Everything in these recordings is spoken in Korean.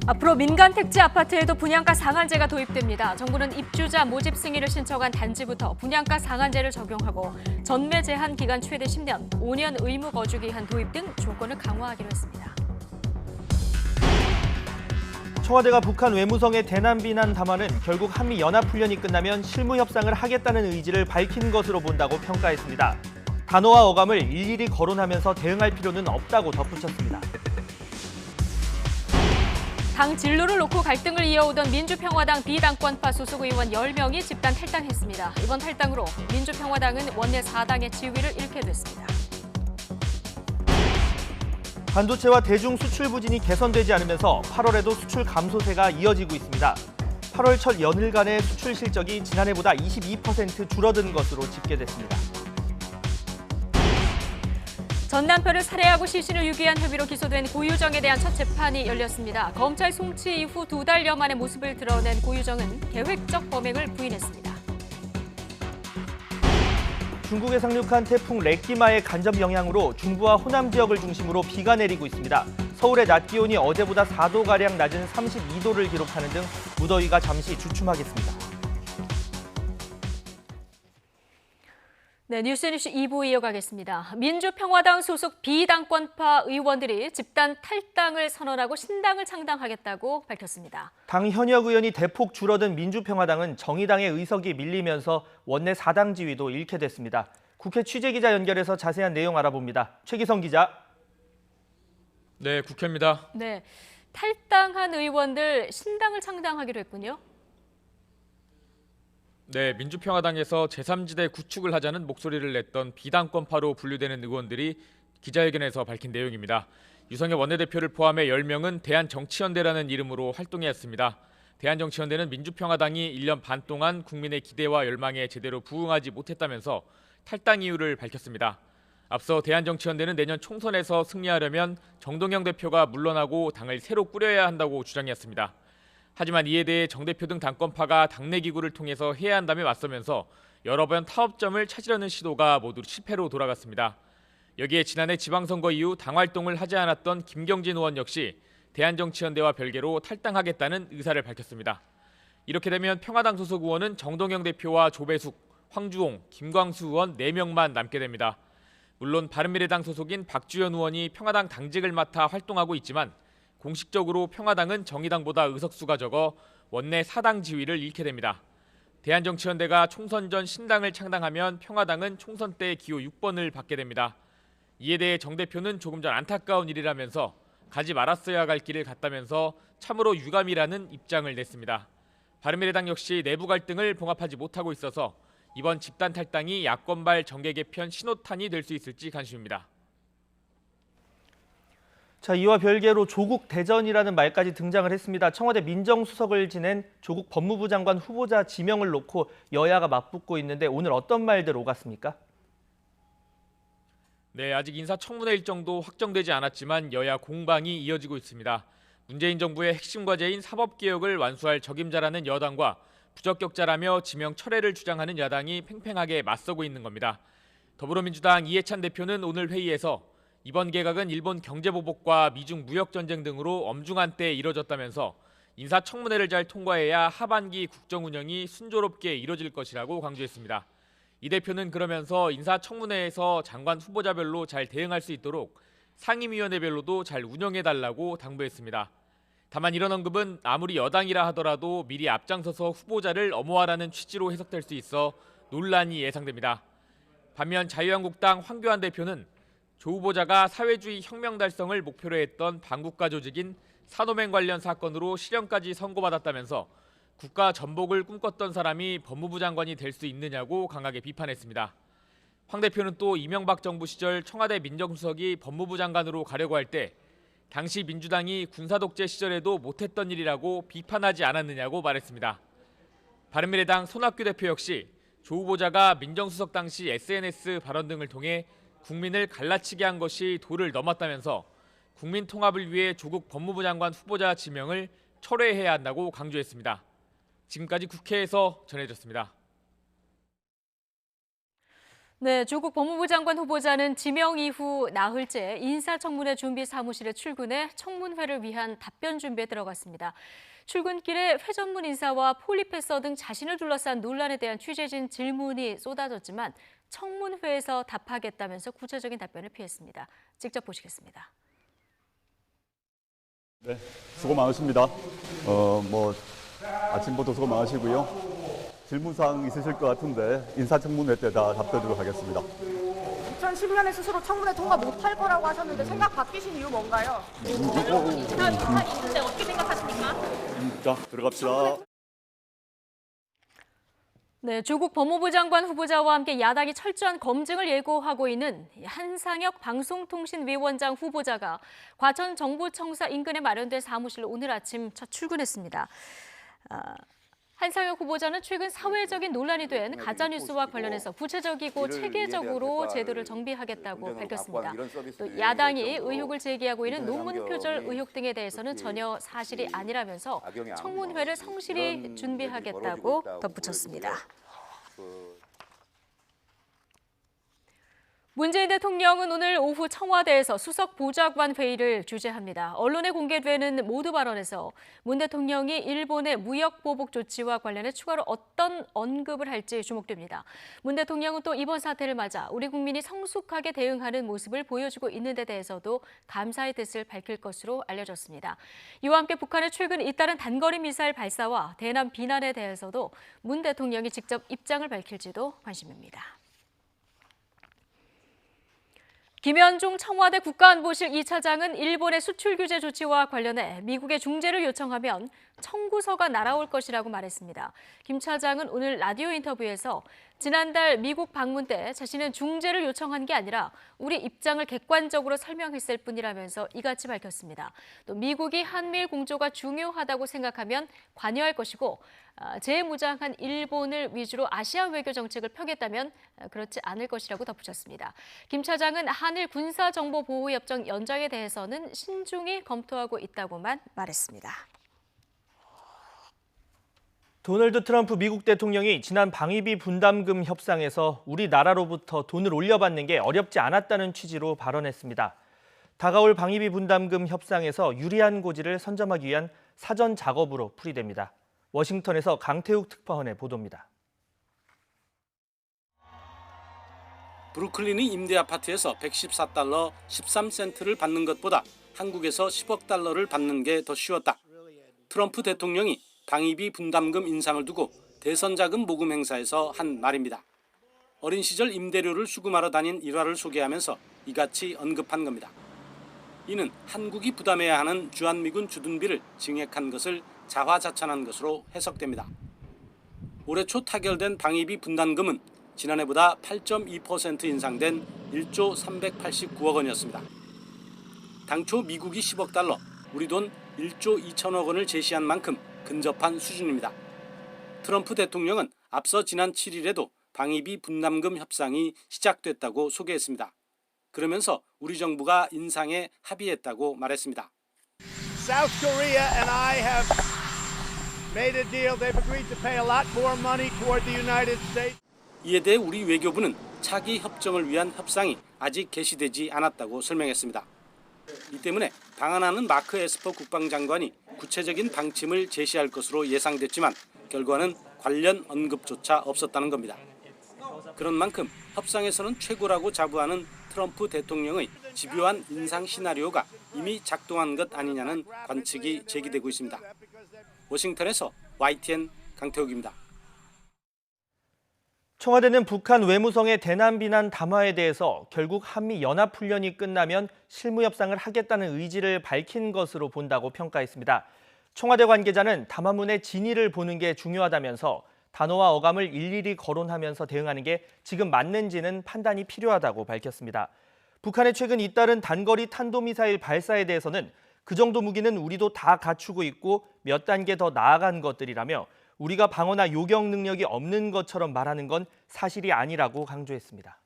앞으로 민간 택지 아파트에도 분양가 상한제가 도입됩니다. 정부는 입주자 모집 승인을 신청한 단지부터 분양가 상한제를 적용하고 전매 제한 기간 최대 10년, 5년 의무 거주 기한 도입 등 조건을 강화하기로 했습니다. 청와대가 북한 외무성의 대남 비난 담화는 결국 한미 연합훈련이 끝나면 실무 협상을 하겠다는 의지를 밝힌 것으로 본다고 평가했습니다. 단어와 어감을 일일이 거론하면서 대응할 필요는 없다고 덧붙였습니다. 당 진로를 놓고 갈등을 이어오던 민주평화당 비당권파 소속 의원 10명이 집단 탈당했습니다. 이번 탈당으로 민주평화당은 원내 4당의 지위를 잃게 됐습니다. 반도체와 대중 수출 부진이 개선되지 않으면서 8월에도 수출 감소세가 이어지고 있습니다. 8월 첫 연일간의 수출 실적이 지난해보다 22% 줄어든 것으로 집계됐습니다. 전 남편을 살해하고 시신을 유기한 혐의로 기소된 고유정에 대한 첫 재판이 열렸습니다. 검찰 송치 이후 2달여 만에 모습을 드러낸 고유정은 계획적 범행을 부인했습니다. 중국에 상륙한 태풍 렉기마의 간접 영향으로 중부와 호남 지역을 중심으로 비가 내리고 있습니다. 서울의 낮 기온이 어제보다 4도가량 낮은 32도를 기록하는 등 무더위가 잠시 주춤하겠습니다. 네, 뉴스뉴스 2부 이어가겠습니다. 민주평화당 소속 비당권파 의원들이 집단 탈당을 선언하고 신당을 창당하겠다고 밝혔습니다. 당 현역 의원이 대폭 줄어든 민주평화당은 정의당의 의석이 밀리면서 원내 4당 지위도 잃게 됐습니다. 국회 취재기자 연결해서 자세한 내용 알아봅니다. 최기성 기자. 네, 국회입니다. 네, 탈당한 의원들 신당을 창당하기로 했군요. 네, 민주평화당에서 제3지대 구축을 하자는 목소리를 냈던 비당권파로 분류되는 의원들이 기자회견에서 밝힌 내용입니다. 유성엽 원내대표를 포함해 10명은 대한정치연대라는 이름으로 활동해왔습니다. 대한정치연대는 민주평화당이 1년 반 동안 국민의 기대와 열망에 제대로 부응하지 못했다면서 탈당 이유를 밝혔습니다. 앞서 대한정치연대는 내년 총선에서 승리하려면 정동영 대표가 물러나고 당을 새로 꾸려야 한다고 주장했습니다. 하지만 이에 대해 정 대표 등 당권파가 당내 기구를 통해서 해야 한다며 맞서면서 여러 번 타협점을 찾으려는 시도가 모두 실패로 돌아갔습니다. 여기에 지난해 지방선거 이후 당 활동을 하지 않았던 김경진 의원 역시 대한정치연대와 별개로 탈당하겠다는 의사를 밝혔습니다. 이렇게 되면 평화당 소속 의원은 정동영 대표와 조배숙, 황주홍, 김광수 의원 4명만 남게 됩니다. 물론 바른미래당 소속인 박주현 의원이 평화당 당직을 맡아 활동하고 있지만 공식적으로 평화당은 정의당보다 의석수가 적어 원내 4당 지위를 잃게 됩니다. 대한정치연대가 총선 전 신당을 창당하면 평화당은 총선 때 기호 6번을 받게 됩니다. 이에 대해 정 대표는 조금 전 안타까운 일이라면서 가지 말았어야 할 길을 갔다면서 참으로 유감이라는 입장을 냈습니다. 바른미래당 역시 내부 갈등을 봉합하지 못하고 있어서 이번 집단 탈당이 야권발 정계 개편 신호탄이 될 수 있을지 관심입니다. 자, 이와 별개로 조국 대전이라는 말까지 등장을 했습니다. 청와대 민정수석을 지낸 조국 법무부 장관 후보자 지명을 놓고 여야가 맞붙고 있는데 오늘 어떤 말들 오갔습니까? 네, 아직 인사청문회 일정도 확정되지 않았지만 여야 공방이 이어지고 있습니다. 문재인 정부의 핵심 과제인 사법개혁을 완수할 적임자라는 여당과 부적격자라며 지명 철회를 주장하는 야당이 팽팽하게 맞서고 있는 겁니다. 더불어민주당 이해찬 대표는 오늘 회의에서 이번 개각은 일본 경제보복과 미중 무역전쟁 등으로 엄중한 때에 이뤄졌다면서 인사청문회를 잘 통과해야 하반기 국정운영이 순조롭게 이뤄질 것이라고 강조했습니다. 이 대표는 그러면서 인사청문회에서 장관 후보자별로 잘 대응할 수 있도록 상임위원회별로도 잘 운영해달라고 당부했습니다. 다만 이런 언급은 아무리 여당이라 하더라도 미리 앞장서서 후보자를 엄호하라는 취지로 해석될 수 있어 논란이 예상됩니다. 반면 자유한국당 황교안 대표는 조 후보자가 사회주의 혁명 달성을 목표로 했던 반국가 조직인 산호맹 관련 사건으로 실형까지 선고받았다면서 국가 전복을 꿈꿨던 사람이 법무부 장관이 될 수 있느냐고 강하게 비판했습니다. 황 대표는 또 이명박 정부 시절 청와대 민정수석이 법무부 장관으로 가려고 할 때 당시 민주당이 군사독재 시절에도 못했던 일이라고 비판하지 않았느냐고 말했습니다. 바른미래당 손학규 대표 역시 조 후보자가 민정수석 당시 SNS 발언 등을 통해 국민을 갈라치게 한 것이 도를 넘었다면서 국민 통합을 위해 조국 법무부 장관 후보자 지명을 철회해야 한다고 강조했습니다. 지금까지 국회에서 전해졌습니다. 네, 조국 법무부 장관 후보자는 지명 이후 나흘째 인사청문회 준비 사무실에 출근해 청문회를 위한 답변 준비에 들어갔습니다. 출근길에 회전문 인사와 폴리페서 등 자신을 둘러싼 논란에 대한 취재진 질문이 쏟아졌지만 청문회에서 답하겠다면서 구체적인 답변을 피했습니다. 직접 보시겠습니다. 네, 수고 많으십니다. 아침부터 수고 많으시고요. 질문사항 있으실 것 같은데 인사청문회 때 다 답변드리도록 하겠습니다. 2010년에 스스로 청문회 통과 못할 거라고 하셨는데 생각 바뀌신 이유 뭔가요? 어떻게 생각하십니까? 자, 들어갑시다. 네, 조국 법무부 장관 후보자와 함께 야당이 철저한 검증을 예고하고 있는 한상혁 방송통신위원장 후보자가 과천 정부청사 인근에 마련된 사무실로 오늘 아침 첫 출근했습니다. 한상혁 후보자는 최근 사회적인 논란이 된 가짜뉴스와 관련해서 구체적이고 체계적으로 제도를 정비하겠다고 밝혔습니다. 또 야당이 의혹을 제기하고 있는 논문 표절 의혹 등에 대해서는 전혀 사실이 아니라면서 청문회를 성실히 준비하겠다고 덧붙였습니다. 문재인 대통령은 오늘 오후 청와대에서 수석 보좌관 회의를 주재합니다. 언론에 공개되는 모두 발언에서 문 대통령이 일본의 무역 보복 조치와 관련해 추가로 어떤 언급을 할지 주목됩니다. 문 대통령은 또 이번 사태를 맞아 우리 국민이 성숙하게 대응하는 모습을 보여주고 있는 데 대해서도 감사의 뜻을 밝힐 것으로 알려졌습니다. 이와 함께 북한의 최근 잇따른 단거리 미사일 발사와 대남 비난에 대해서도 문 대통령이 직접 입장을 밝힐지도 관심입니다. 김현종 청와대 국가안보실 2차장은 일본의 수출 규제 조치와 관련해 미국의 중재를 요청하면 청구서가 날아올 것이라고 말했습니다. 김 차장은 오늘 라디오 인터뷰에서 지난달 미국 방문 때 자신은 중재를 요청한 게 아니라 우리 입장을 객관적으로 설명했을 뿐이라면서 이같이 밝혔습니다. 또 미국이 한미일 공조가 중요하다고 생각하면 관여할 것이고 재무장한 일본을 위주로 아시아 외교 정책을 펴겠다면 그렇지 않을 것이라고 덧붙였습니다. 김 차장은 한일 군사정보보호협정 연장에 대해서는 신중히 검토하고 있다고만 말했습니다. 도널드 트럼프 미국 대통령이 지난 방위비 분담금 협상에서 우리나라로부터 돈을 올려받는 게 어렵지 않았다는 취지로 발언했습니다. 다가올 방위비 분담금 협상에서 유리한 고지를 선점하기 위한 사전 작업으로 풀이됩니다. 워싱턴에서 강태욱 특파원의 보도입니다. 브루클린의 임대 아파트에서 114달러 13센트를 받는 것보다 한국에서 10억 달러를 받는 게 더 쉬웠다. 트럼프 대통령이 방위비 분담금 인상을 두고 대선 자금 모금 행사에서 한 말입니다. 어린 시절 임대료를 수금하러 다닌 일화를 소개하면서 이같이 언급한 겁니다. 이는 한국이 부담해야 하는 주한미군 주둔비를 증액한 것을 자화자찬한 것으로 해석됩니다. 올해 초 타결된 방위비 분담금은 지난해보다 8.2% 인상된 1조 389억 원이었습니다. 당초 미국이 10억 달러, 우리 돈 1조 2천억 원을 제시한 만큼 근접한 수준입니다. 트럼프 대통령은 앞서 지난 7일에도 방위비 분담금 협상이 시작됐다고 소개했습니다. 그러면서 우리 정부가 인상에 합의했다고 말했습니다. South Korea and I have made a deal. They've agreed to pay a lot more money toward the United States. 이에 대해 우리 외교부는 차기 협정을 위한 협상이 아직 개시되지 않았다고 설명했습니다. 이 때문에 방한하는 마크 에스퍼 국방장관이 구체적인 방침을 제시할 것으로 예상됐지만 결과는 관련 언급조차 없었다는 겁니다. 그런 만큼 협상에서는 최고라고 자부하는 트럼프 대통령의 집요한 인상 시나리오가 이미 작동한 것 아니냐는 관측이 제기되고 있습니다. 워싱턴에서 YTN 강태욱입니다. 청와대는 북한 외무성의 대남 비난 담화에 대해서 결국 한미 연합훈련이 끝나면 실무 협상을 하겠다는 의지를 밝힌 것으로 본다고 평가했습니다. 청와대 관계자는 담화문의 진위를 보는 게 중요하다면서 단어와 어감을 일일이 거론하면서 대응하는 게 지금 맞는지는 판단이 필요하다고 밝혔습니다. 북한의 최근 잇따른 단거리 탄도미사일 발사에 대해서는 그 정도 무기는 우리도 다 갖추고 있고 몇 단계 더 나아간 것들이라며 우리가 방어나 요격 능력이 없는 것처럼 말하는 건 사실이 아니라고 강조했습니다.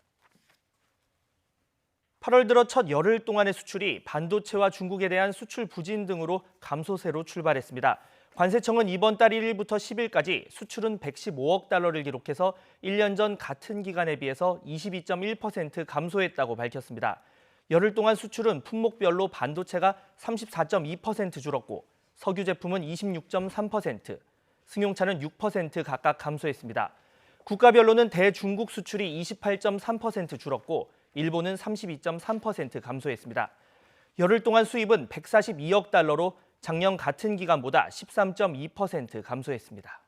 8월 들어 첫 열흘 동안의 수출이 반도체와 중국에 대한 수출 부진 등으로 감소세로 출발했습니다. 관세청은 이번 달 1일부터 10일까지 수출은 115억 달러를 기록해서 1년 전 같은 기간에 비해서 22.1% 감소했다고 밝혔습니다. 열흘 동안 수출은 품목별로 반도체가 34.2% 줄었고 석유 제품은 26.3%, 승용차는 6% 각각 감소했습니다. 국가별로는 대중국 수출이 28.3% 줄었고 일본은 32.3% 감소했습니다. 열흘 동안 수입은 142억 달러로 작년 같은 기간보다 13.2% 감소했습니다.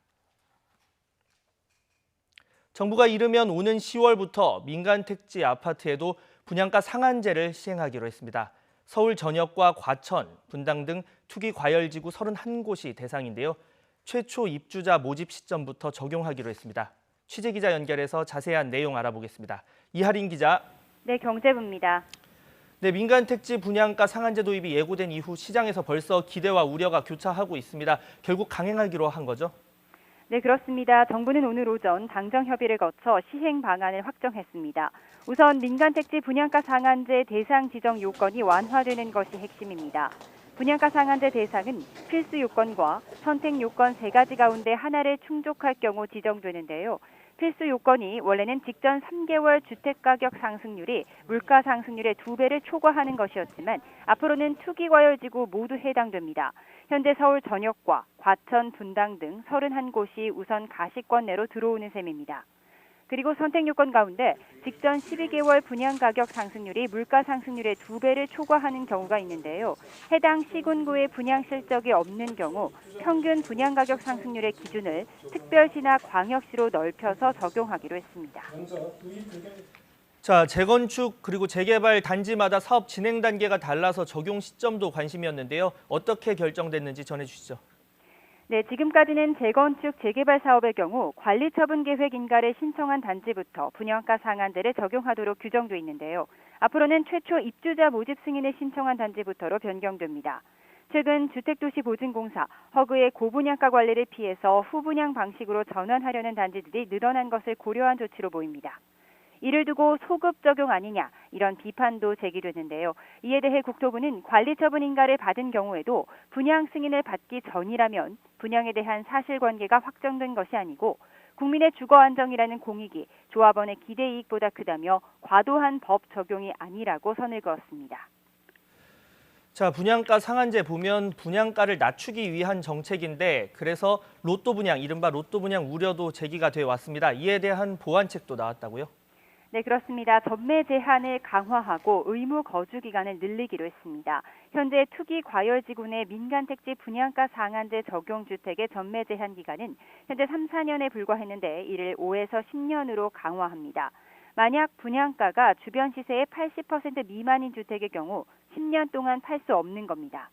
정부가 이르면 오는 10월부터 민간 택지 아파트에도 분양가 상한제를 시행하기로 했습니다. 서울 전역과 과천, 분당 등 투기 과열지구 31곳이 대상인데요. 최초 입주자 모집 시점부터 적용하기로 했습니다. 취재기자 연결해서 자세한 내용 알아보겠습니다. 이하린 기자. 네, 경제부입니다. 네, 민간 택지 분양가 상한제 도입이 예고된 이후 시장에서 벌써 기대와 우려가 교차하고 있습니다. 결국 강행하기로 한 거죠? 네, 그렇습니다. 정부는 오늘 오전 당정 협의를 거쳐 시행 방안을 확정했습니다. 우선 민간 택지 분양가 상한제 대상 지정 요건이 완화되는 것이 핵심입니다. 분양가 상한제 대상은 필수 요건과 선택 요건 3가지 가운데 하나를 충족할 경우 지정되는데요. 필수 요건이 원래는 직전 3개월 주택가격 상승률이 물가 상승률의 2배를 초과하는 것이었지만 앞으로는 투기과열지구 모두 해당됩니다. 현재 서울 전역과 과천, 분당 등 31곳이 우선 가시권 내로 들어오는 셈입니다. 그리고 선택 요건 가운데 직전 12개월 분양가격 상승률이 물가 상승률의 2배를 초과하는 경우가 있는데요. 해당 시군구의 분양 실적이 없는 경우 평균 분양가격 상승률의 기준을 특별시나 광역시로 넓혀서 적용하기로 했습니다. 자, 재건축 그리고 재개발 단지마다 사업 진행 단계가 달라서 적용 시점도 관심이었는데요. 어떻게 결정됐는지 전해주시죠. 네, 지금까지는 재건축, 재개발 사업의 경우 관리처분 계획 인가를 신청한 단지부터 분양가 상한제를 적용하도록 규정돼 있는데요. 앞으로는 최초 입주자 모집 승인을 신청한 단지부터로 변경됩니다. 최근 주택도시보증공사, 허그의 고분양가 관리를 피해서 후분양 방식으로 전환하려는 단지들이 늘어난 것을 고려한 조치로 보입니다. 이를 두고 소급 적용 아니냐 이런 비판도 제기되는데요. 이에 대해 국토부는 관리처분 인가를 받은 경우에도 분양 승인을 받기 전이라면 분양에 대한 사실관계가 확정된 것이 아니고 국민의 주거 안정이라는 공익이 조합원의 기대 이익보다 크다며 과도한 법 적용이 아니라고 선을 그었습니다. 자, 분양가 상한제 보면 분양가를 낮추기 위한 정책인데 그래서 로또 분양, 이른바 로또 분양 우려도 제기가 돼 왔습니다. 이에 대한 보완책도 나왔다고요? 네, 그렇습니다. 전매 제한을 강화하고 의무 거주 기간을 늘리기로 했습니다. 현재 투기 과열지구 내 민간 택지 분양가 상한제 적용 주택의 전매 제한 기간은 현재 3, 4년에 불과했는데 이를 5에서 10년으로 강화합니다. 만약 분양가가 주변 시세의 80% 미만인 주택의 경우 10년 동안 팔 수 없는 겁니다.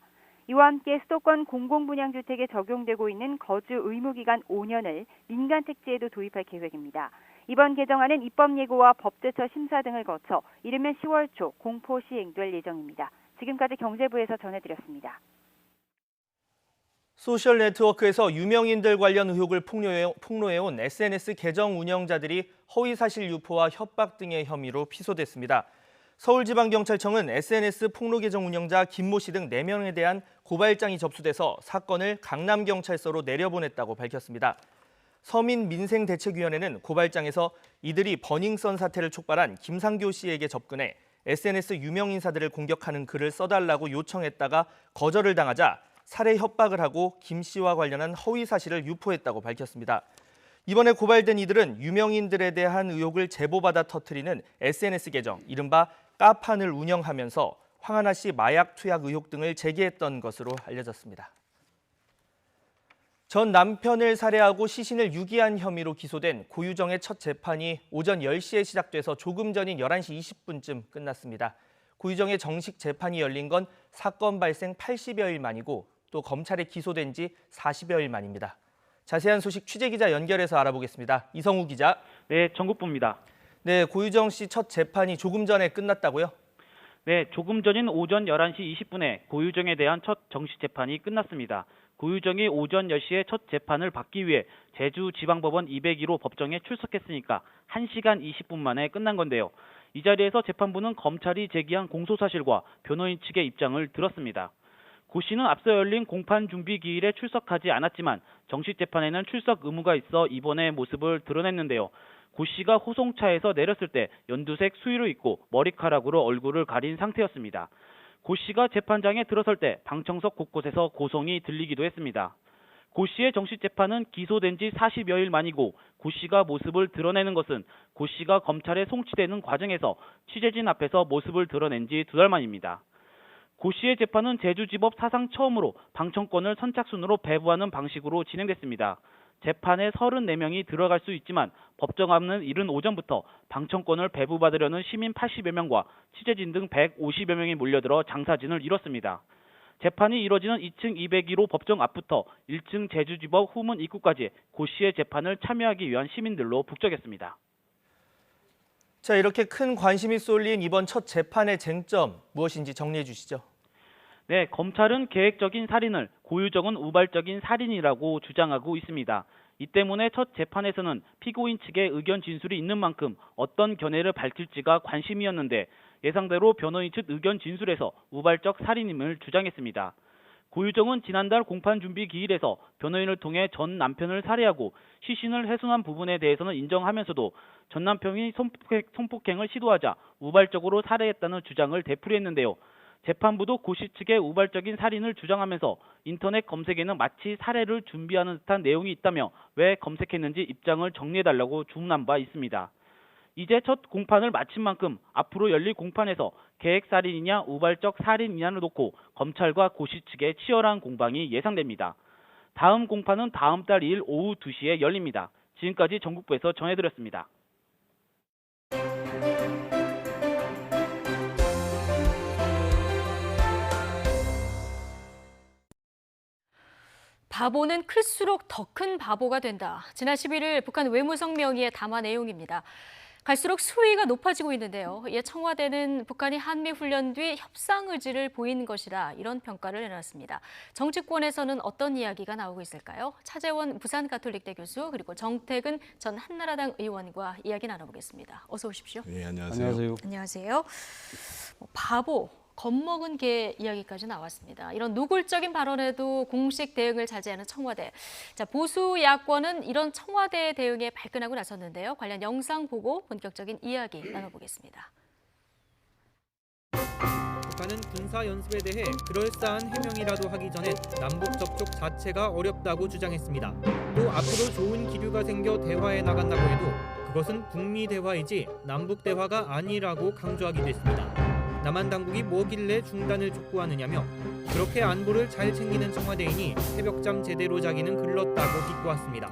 이와 함께 수도권 공공분양주택에 적용되고 있는 거주 의무기간 5년을 민간 택지에도 도입할 계획입니다. 이번 개정안은 입법 예고와 법제처 심사 등을 거쳐 이르면 10월 초 공포 시행될 예정입니다. 지금까지 경제부에서 전해드렸습니다. 소셜 네트워크에서 유명인들 관련 의혹을 폭로해온 SNS 계정 운영자들이 허위사실 유포와 협박 등의 혐의로 피소됐습니다. 서울지방경찰청은 SNS 폭로 계정 운영자 김모 씨 등 4명에 대한 고발장이 접수돼서 사건을 강남경찰서로 내려보냈다고 밝혔습니다. 서민민생대책위원회는 고발장에서 이들이 버닝썬 사태를 촉발한 김상교 씨에게 접근해 SNS 유명인사들을 공격하는 글을 써달라고 요청했다가 거절을 당하자 살해 협박을 하고 김 씨와 관련한 허위 사실을 유포했다고 밝혔습니다. 이번에 고발된 이들은 유명인들에 대한 의혹을 제보받아 터뜨리는 SNS 계정, 이른바 까판을 운영하면서 황하나 씨 마약 투약 의혹 등을 제기했던 것으로 알려졌습니다. 전 남편을 살해하고 시신을 유기한 혐의로 기소된 고유정의 첫 재판이 오전 10시에 시작돼서 조금 전인 11시 20분쯤 끝났습니다. 고유정의 정식 재판이 열린 건 사건 발생 80여일 만이고 또 검찰에 기소된 지 40여일 만입니다. 자세한 소식 취재기자 연결해서 알아보겠습니다. 이성우 기자. 네, 전국부입니다. 네, 고유정 씨 첫 재판이 조금 전에 끝났다고요? 네, 조금 전인 오전 11시 20분에 고유정에 대한 첫 정식 재판이 끝났습니다. 고유정이 오전 10시에 첫 재판을 받기 위해 제주지방법원 202호 법정에 출석했으니까 1시간 20분 만에 끝난 건데요. 이 자리에서 재판부는 검찰이 제기한 공소사실과 변호인 측의 입장을 들었습니다. 고 씨는 앞서 열린 공판 준비 기일에 출석하지 않았지만 정식 재판에는 출석 의무가 있어 이번의 모습을 드러냈는데요. 고 씨가 호송차에서 내렸을 때 연두색 수의를 입고 머리카락으로 얼굴을 가린 상태였습니다. 고 씨가 재판장에 들어설 때 방청석 곳곳에서 고성이 들리기도 했습니다. 고 씨의 정식 재판은 기소된 지 40여일 만이고 고 씨가 모습을 드러내는 것은 고 씨가 검찰에 송치되는 과정에서 취재진 앞에서 모습을 드러낸 지 2달 만입니다. 고 씨의 재판은 제주지법 사상 처음으로 방청권을 선착순으로 배부하는 방식으로 진행됐습니다. 재판에 34명이 들어갈 수 있지만 법정하는 이른 오전부터 방청권을 배부받으려는 시민 80여 명과 취재진 등 150여 명이 몰려들어 장사진을 이뤘습니다. 재판이 이뤄지는 2층 201호 법정 앞부터 1층 제주지법 후문 입구까지 고 씨의 재판을 참여하기 위한 시민들로 북적였습니다. 자, 이렇게 큰 관심이 쏠린 이번 첫 재판의 쟁점 무엇인지 정리해 주시죠. 네, 검찰은 계획적인 살인을 고유정은 우발적인 살인이라고 주장하고 있습니다. 이 때문에 첫 재판에서는 피고인 측의 의견 진술이 있는 만큼 어떤 견해를 밝힐지가 관심이었는데 예상대로 변호인 측 의견 진술에서 우발적 살인임을 주장했습니다. 고유정은 지난달 공판 준비 기일에서 변호인을 통해 전 남편을 살해하고 시신을 훼손한 부분에 대해서는 인정하면서도 전 남편이 성폭행을 시도하자 우발적으로 살해했다는 주장을 되풀이했는데요. 재판부도 고 씨 측의 우발적인 살인을 주장하면서 인터넷 검색에는 마치 살해를 준비하는 듯한 내용이 있다며 왜 검색했는지 입장을 정리해달라고 주문한 바 있습니다. 이제 첫 공판을 마친 만큼 앞으로 열릴 공판에서 계획살인이냐 우발적 살인이냐를 놓고 검찰과 고 씨 측의 치열한 공방이 예상됩니다. 다음 공판은 다음 달 2일 오후 2시에 열립니다. 지금까지 전국부에서 전해드렸습니다. 바보는 클수록 더 큰 바보가 된다. 지난 11일 북한 외무성 명의의 담화 내용입니다. 갈수록 수위가 높아지고 있는데요. 이에 청와대는 북한이 한미훈련 뒤 협상 의지를 보인 것이다. 이런 평가를 내놨습니다. 정치권에서는 어떤 이야기가 나오고 있을까요? 차재원 부산가톨릭대 교수 그리고 정태근 전 한나라당 의원과 이야기 나눠보겠습니다. 어서 오십시오. 네, 안녕하세요. 안녕하세요. 바보. 겁먹은 개 이야기까지 나왔습니다. 이런 노골적인 발언에도 공식 대응을 자제하는 청와대. 자, 보수 야권은 이런 청와대의 대응에 발끈하고 나섰는데요. 관련 영상 보고 본격적인 이야기 나눠보겠습니다. 북한은 군사 연습에 대해 그럴싸한 해명이라도 하기 전엔 남북 접촉 자체가 어렵다고 주장했습니다. 또 앞으로 좋은 기류가 생겨 대화에 나간다고 해도 그것은 북미 대화이지 남북 대화가 아니라고 강조하기도 했습니다. 남한 당국이 뭐길래 중단을 촉구하느냐며 그렇게 안보를 잘 챙기는 청와대인이 새벽잠 제대로 자기는 글렀다고 비꼬았습니다.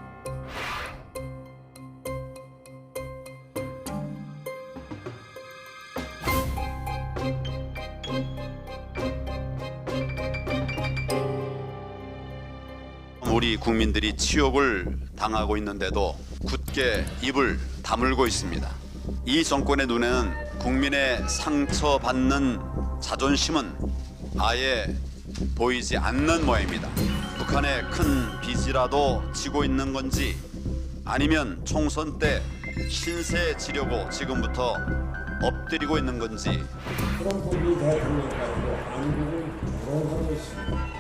우리 국민들이 치욕을 당하고 있는데도 굳게 입을 다물고 있습니다. 이 정권의 눈에는 국민의 상처받는 자존심은 아예 보이지 않는 모양입니다. 북한의 큰 빚이라도 지고 있는 건지 아니면 총선 때 신세 지려고 지금부터 엎드리고 있는 건지. 트럼프 대통령과도 한국을 조롱하고 있습니다.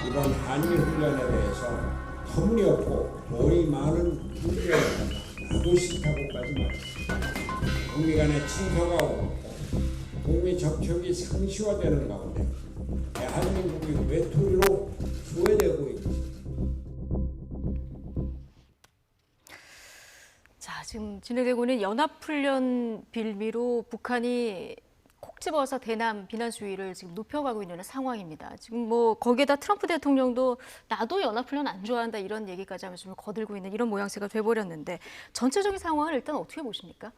이번 한미 훈련에 대해서 터무니없고 도의 많은 문제가 나도 싫다고까지 말했습니다. 북미 간의 친서가 오고 북미 접촉이 상시화되는 가운데 대한민국이 외톨이로 후회되고 있습니다. 자, 지금 진행되고 있는 연합훈련 빌미로 북한이 콕 집어서 대남 비난 수위를 지금 높여가고 있는 상황입니다. 지금 뭐 거기에다 트럼프 대통령도 나도 연합훈련 안 좋아한다 이런 얘기까지 하면서 좀 거들고 있는 이런 모양새가 돼버렸는데 전체적인 상황을 일단 어떻게 보십니까?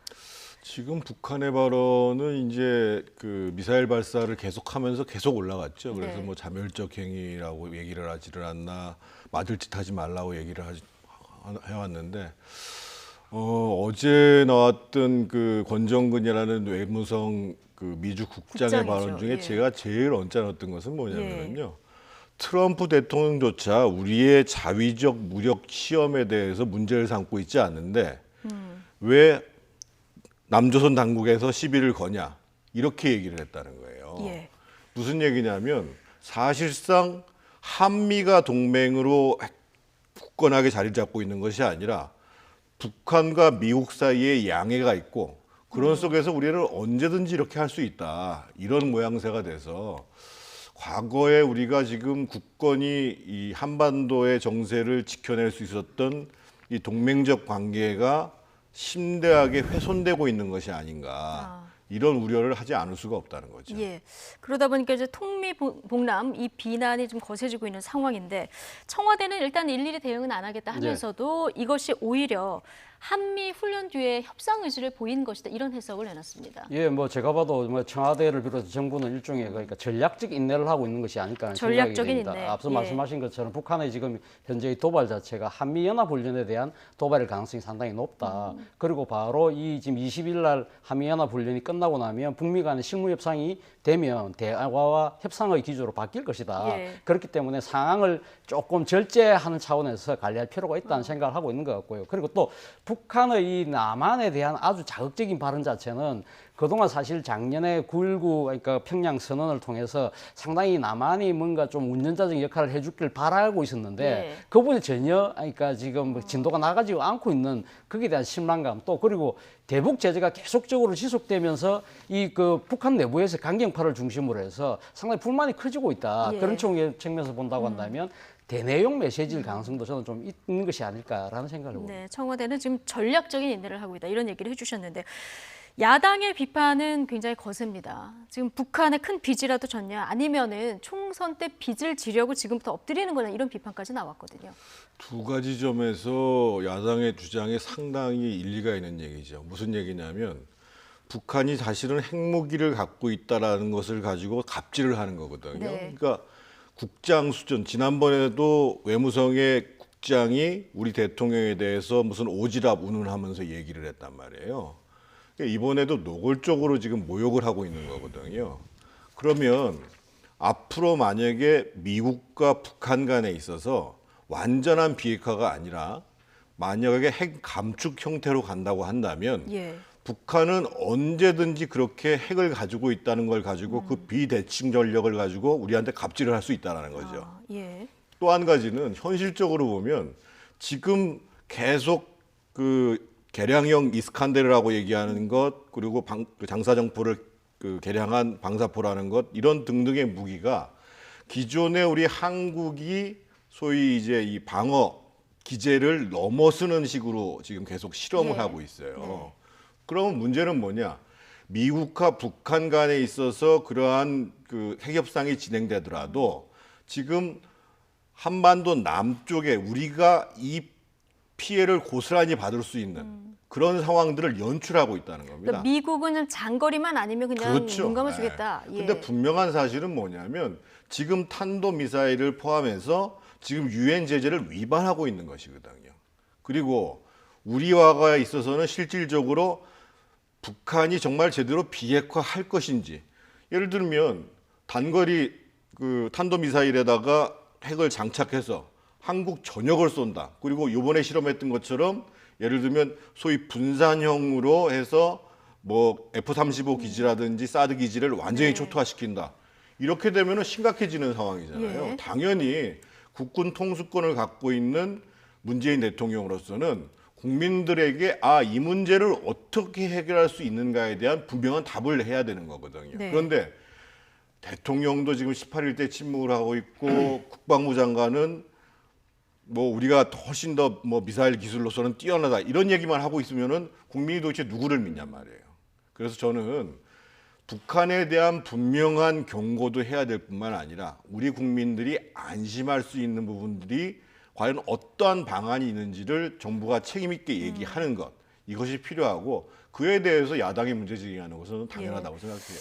지금 북한의 발언은 이제 그 미사일 발사를 계속하면서 계속 올라갔죠. 그래서 네. 뭐 자멸적 행위라고 얘기를 하지를 않나, 맞을 짓 하지 말라고 얘기를 해왔는데 어제 나왔던 그 권정근이라는 외무성 그 미주 국장의 발언 중에 예. 제가 제일 언짢았던 것은 뭐냐면요. 트럼프 대통령조차 우리의 자위적 무력 시험에 대해서 문제를 삼고 있지 않는데 왜 남조선 당국에서 시비를 거냐 이렇게 얘기를 했다는 거예요. 예. 무슨 얘기냐면 사실상 한미가 동맹으로 굳건하게 자리 잡고 있는 것이 아니라 북한과 미국 사이에 양해가 있고 그런 속에서 우리를 언제든지 이렇게 할 수 있다. 이런 모양새가 돼서 과거에 우리가 지금 굳건히 이 한반도의 정세를 지켜낼 수 있었던 이 동맹적 관계가 심대하게 훼손되고 있는 것이 아닌가. 이런 우려를 하지 않을 수가 없다는 거죠. 예. 그러다 보니까 이제 통미봉남 이 비난이 좀 거세지고 있는 상황인데 청와대는 일단 일일이 대응은 안 하겠다 하면서도 이것이 오히려 한미 훈련 뒤에 협상 의지를 보인 것이다 이런 해석을 해놨습니다. 예, 뭐 제가 봐도 뭐 청와대를 비롯해서 정부는 일종의 그러니까 전략적 인내를 하고 있는 것이 아닐까 하는 생각이 듭니다. 인내. 앞서 예. 말씀하신 것처럼 북한의 지금 현재의 도발 자체가 한미 연합 훈련에 대한 도발일 가능성이 상당히 높다. 그리고 바로 이 지금 20일 날 한미 연합 훈련이 끝나고 나면 북미 간의 실무 협상이 되면 대화와 협상의 기조로 바뀔 것이다. 예. 그렇기 때문에 상황을 조금 절제하는 차원에서 관리할 필요가 있다는 생각을 하고 있는 것 같고요. 그리고 또 북한의 이 남한에 대한 아주 자극적인 발언 자체는 그동안 사실 작년에 9.19 그러니까 평양 선언을 통해서 상당히 남한이 뭔가 좀 운전자적 역할을 해주길 바라고 있었는데 그 부분이 전혀 그러니까 지금 진도가 나가지 않고 있는 거기에 대한 실망감 또 그리고 대북 제재가 계속적으로 지속되면서 이 그 북한 내부에서 강경파를 중심으로 해서 상당히 불만이 커지고 있다. 그런 측면에서 본다고 한다면 대내용 메시지일 가능성도 저는 좀 있는 것이 아닐까라는 생각을 해봅니다. 네, 청와대는 지금 전략적인 인내를 하고 있다 이런 얘기를 해주셨는데 야당의 비판은 굉장히 거셉니다. 지금 북한의 큰 빚이라도 졌냐 아니면은 총선 때 빚을 지려고 지금부터 엎드리는 거냐 이런 비판까지 나왔거든요. 두 가지 점에서 야당의 주장에 상당히 일리가 있는 얘기죠. 무슨 얘기냐면 북한이 사실은 핵무기를 갖고 있다라는 것을 가지고 갑질을 하는 거거든요. 그러니까 국장 수준, 지난번에도 외무성의 국장이 우리 대통령에 대해서 무슨 오지랖 운운하면서 얘기를 했단 말이에요. 그러니까 이번에도 노골적으로 지금 모욕을 하고 있는 거거든요. 그러면 앞으로 만약에 미국과 북한 간에 있어서 완전한 비핵화가 아니라 만약에 핵 감축 형태로 간다고 한다면 북한은 언제든지 그렇게 핵을 가지고 있다는 걸 가지고 그 비대칭 전력을 가지고 우리한테 갑질을 할 수 있다는 거죠. 또 한 가지는 현실적으로 보면 지금 계속 그 개량형 이스칸데르라고 얘기하는 것 그리고 장사정포를 그 개량한 방사포라는 것 이런 등등의 무기가 기존에 우리 한국이 소위 이제 이 방어 기제를 넘어서는 식으로 지금 계속 실험을 하고 있어요. 그러면 문제는 뭐냐? 미국과 북한 간에 있어서 그러한 그 핵협상이 진행되더라도 지금 한반도 남쪽에 우리가 이 피해를 고스란히 받을 수 있는 그런 상황들을 연출하고 있다는 겁니다. 그러니까 미국은 장거리만 아니면 그냥 눈 감아주겠다. 근데 분명한 사실은 뭐냐면 지금 탄도미사일을 포함해서 지금 유엔 제재를 위반하고 있는 것이거든요. 그리고 우리와가 있어서는 실질적으로 북한이 정말 제대로 비핵화할 것인지 예를 들면 단거리 그 탄도미사일에다가 핵을 장착해서 한국 전역을 쏜다. 그리고 이번에 실험했던 것처럼 예를 들면 소위 분산형으로 해서 뭐 F-35 기지라든지 사드 기지를 완전히 초토화시킨다. 이렇게 되면 심각해지는 상황이잖아요. 당연히 국군 통수권을 갖고 있는 문재인 대통령으로서는 국민들에게 이 문제를 어떻게 해결할 수 있는가에 대한 분명한 답을 해야 되는 거거든요. 그런데 대통령도 지금 18일 때 침묵을 하고 있고 국방부 장관은 뭐 우리가 훨씬 더 뭐 미사일 기술로서는 뛰어나다 이런 얘기만 하고 있으면은 국민이 도대체 누구를 믿냔 말이에요. 그래서 저는 북한에 대한 분명한 경고도 해야 될 뿐만 아니라 우리 국민들이 안심할 수 있는 부분들이 과연 어떠한 방안이 있는지를 정부가 책임 있게 얘기하는 것 이것이 필요하고 그에 대해서 야당이 문제 제기하는 것은 당연하다고 생각해요.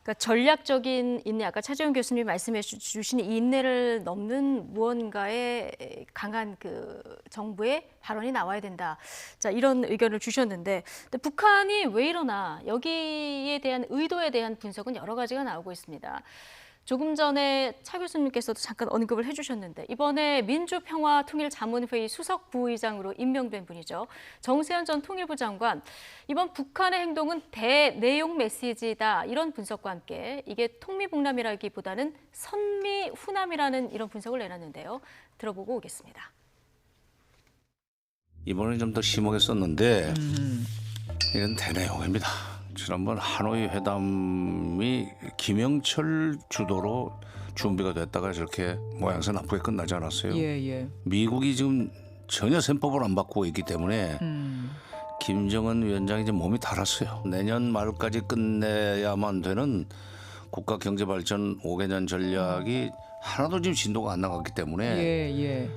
그러니까 전략적인 인내, 아까 차재훈 교수님이 말씀해 주신 이 인내를 넘는 무언가의 강한 그 정부의 발언이 나와야 된다. 자, 이런 의견을 주셨는데 근데 북한이 왜 이러나 여기에 대한 의도에 대한 분석은 여러 가지가 나오고 있습니다. 조금 전에 차 교수님께서도 잠깐 언급을 해주셨는데 이번에 민주평화통일자문회의 수석 부의장으로 임명된 분이죠. 정세현 전 통일부 장관, 이번 북한의 행동은 대내용 메시지다 이런 분석과 함께 이게 통미봉남이라기보다는 선미후남이라는 이런 분석을 내놨는데요. 들어보고 오겠습니다. 이번에 좀 더 심하게 썼는데 이건 대내용입니다. 지난번 하노이 회담이 김영철 주도로 준비가 됐다가 저렇게 모양새 나쁘게 끝나지 않았어요. 예. 미국이 지금 전혀 셈법을 안 바꾸고 있기 때문에 김정은 위원장이 이제 몸이 달았어요. 내년 말까지 끝내야만 되는 국가경제발전 5개년 전략이 하나도 지금 진도가 안 나갔기 때문에 예.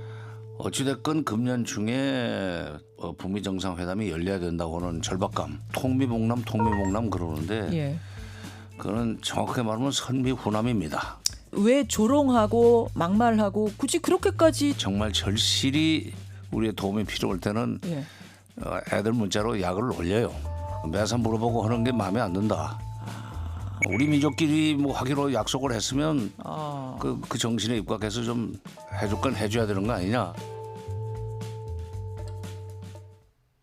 어찌됐건 금년 중에 북미 정상회담이 열려야 된다고 하는 절박감, 통미봉남 그러는데 예. 그거는 정확하게 말하면 선미후남입니다. 왜 조롱하고 막말하고 굳이 그렇게까지 정말 절실히 우리의 도움이 필요할 때는 예. 애들 문자로 약을 올려요. 매사 물어보고 하는 게 마음에 안 든다. 우리 민족끼리 뭐 하기로 약속을 했으면 그 정신에 입각해서 좀 해줄 건 해줘야 되는 거 아니냐.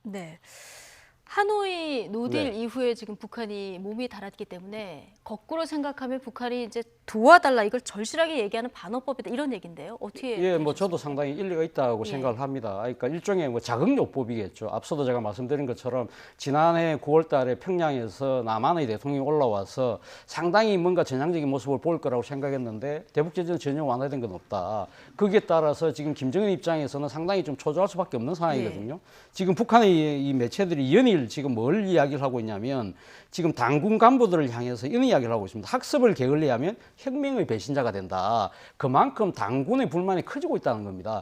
네. 하노이 노딜 네. 이후에 지금 북한이 몸이 달았기 때문에 거꾸로 생각하면 북한이 이제 도와달라 이걸 절실하게 얘기하는 반어법이다 이런 얘기인데요. 어떻게? 예, 뭐 저도 상당히 일리가 있다고 예. 생각을 합니다. 그러니까 일종의 뭐 자극요법이겠죠. 앞서도 제가 말씀드린 것처럼 지난해 9월달에 평양에서 남한의 대통령이 올라와서 상당히 뭔가 전향적인 모습을 보일 거라고 생각했는데 대북 제재는 전혀 완화된 건 없다. 거기에 따라서 지금 김정은 입장에서는 상당히 좀 초조할 수밖에 없는 상황이거든요. 지금 북한의 이 매체들이 연일 지금 뭘 이야기를 하고 있냐면 지금 당군 간부들을 향해서 이런 이야기를 하고 있습니다. 학습을 게을리하면 혁명의 배신자가 된다. 그만큼 당군의 불만이 커지고 있다는 겁니다.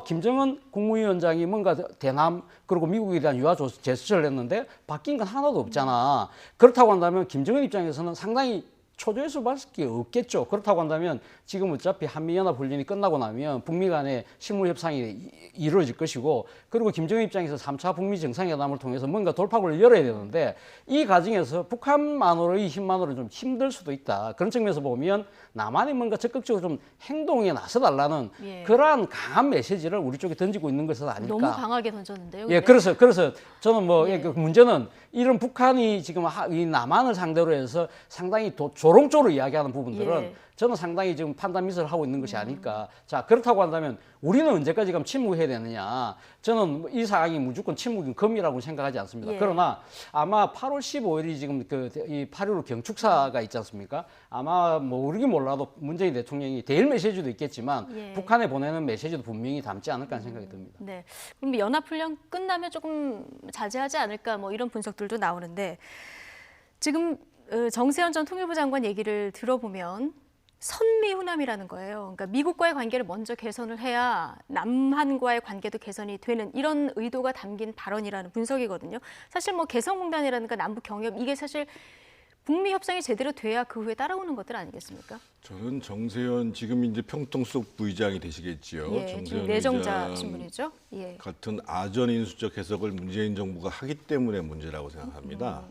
김정은 국무위원장이 뭔가 대남 그리고 미국에 대한 유화 제스처를 했는데 바뀐 건 하나도 없잖아. 그렇다고 한다면 김정은 입장에서는 상당히 초조할 수밖에 없겠죠. 그렇다고 한다면 지금 어차피 한미연합훈련이 끝나고 나면 북미 간의 실무 협상이 이루어질 것이고 그리고 김정은 입장에서 3차 북미 정상회담을 통해서 뭔가 돌파구를 열어야 되는데 이 과정에서 북한만으로의 힘만으로는 좀 힘들 수도 있다. 그런 측면에서 보면 남한이 뭔가 적극적으로 좀 행동에 나서달라는 예. 그러한 강한 메시지를 우리 쪽에 던지고 있는 것은 아닐까. 너무 강하게 던졌는데요. 예, 근데? 그래서 저는 뭐 예. 그 문제는 이런 북한이 지금 이 남한을 상대로 해서 상당히 조롱조로 이야기하는 부분들은 예. 저는 상당히 지금 판단 미스를 하고 있는 것이 아닐까. 자, 그렇다고 한다면 우리는 언제까지 그럼 침묵해야 되느냐. 저는 이 사항이 무조건 침묵인 금이라고 생각하지 않습니다. 예. 그러나 아마 8월 15일이 지금 이 8.15 경축사가 있지 않습니까? 아마 뭐 모르긴 몰라도 문재인 대통령이 대일 메시지도 있겠지만 예. 북한에 보내는 메시지도 분명히 담지 않을까 하는 생각이 듭니다. 네. 그럼 연합훈련 끝나면 조금 자제하지 않을까 뭐 이런 분석들도 나오는데 지금 정세현 전 통일부 장관 얘기를 들어보면 선미후남이라는 거예요. 그러니까 미국과의 관계를 먼저 개선을 해야 남한과의 관계도 개선이 되는 이런 의도가 담긴 발언이라는 분석이거든요. 사실 뭐 개성공단이라든가 남북 경협 이게 사실 북미 협상이 제대로 돼야 그 후에 따라오는 것들 아니겠습니까? 저는 정세현 지금 이제 평통수석 부의장이 되시겠지요. 예, 정세현 지금 내정자 의장 신분이죠. 예. 같은 아전 인수적 해석을 문재인 정부가 하기 때문에 문제라고 생각합니다.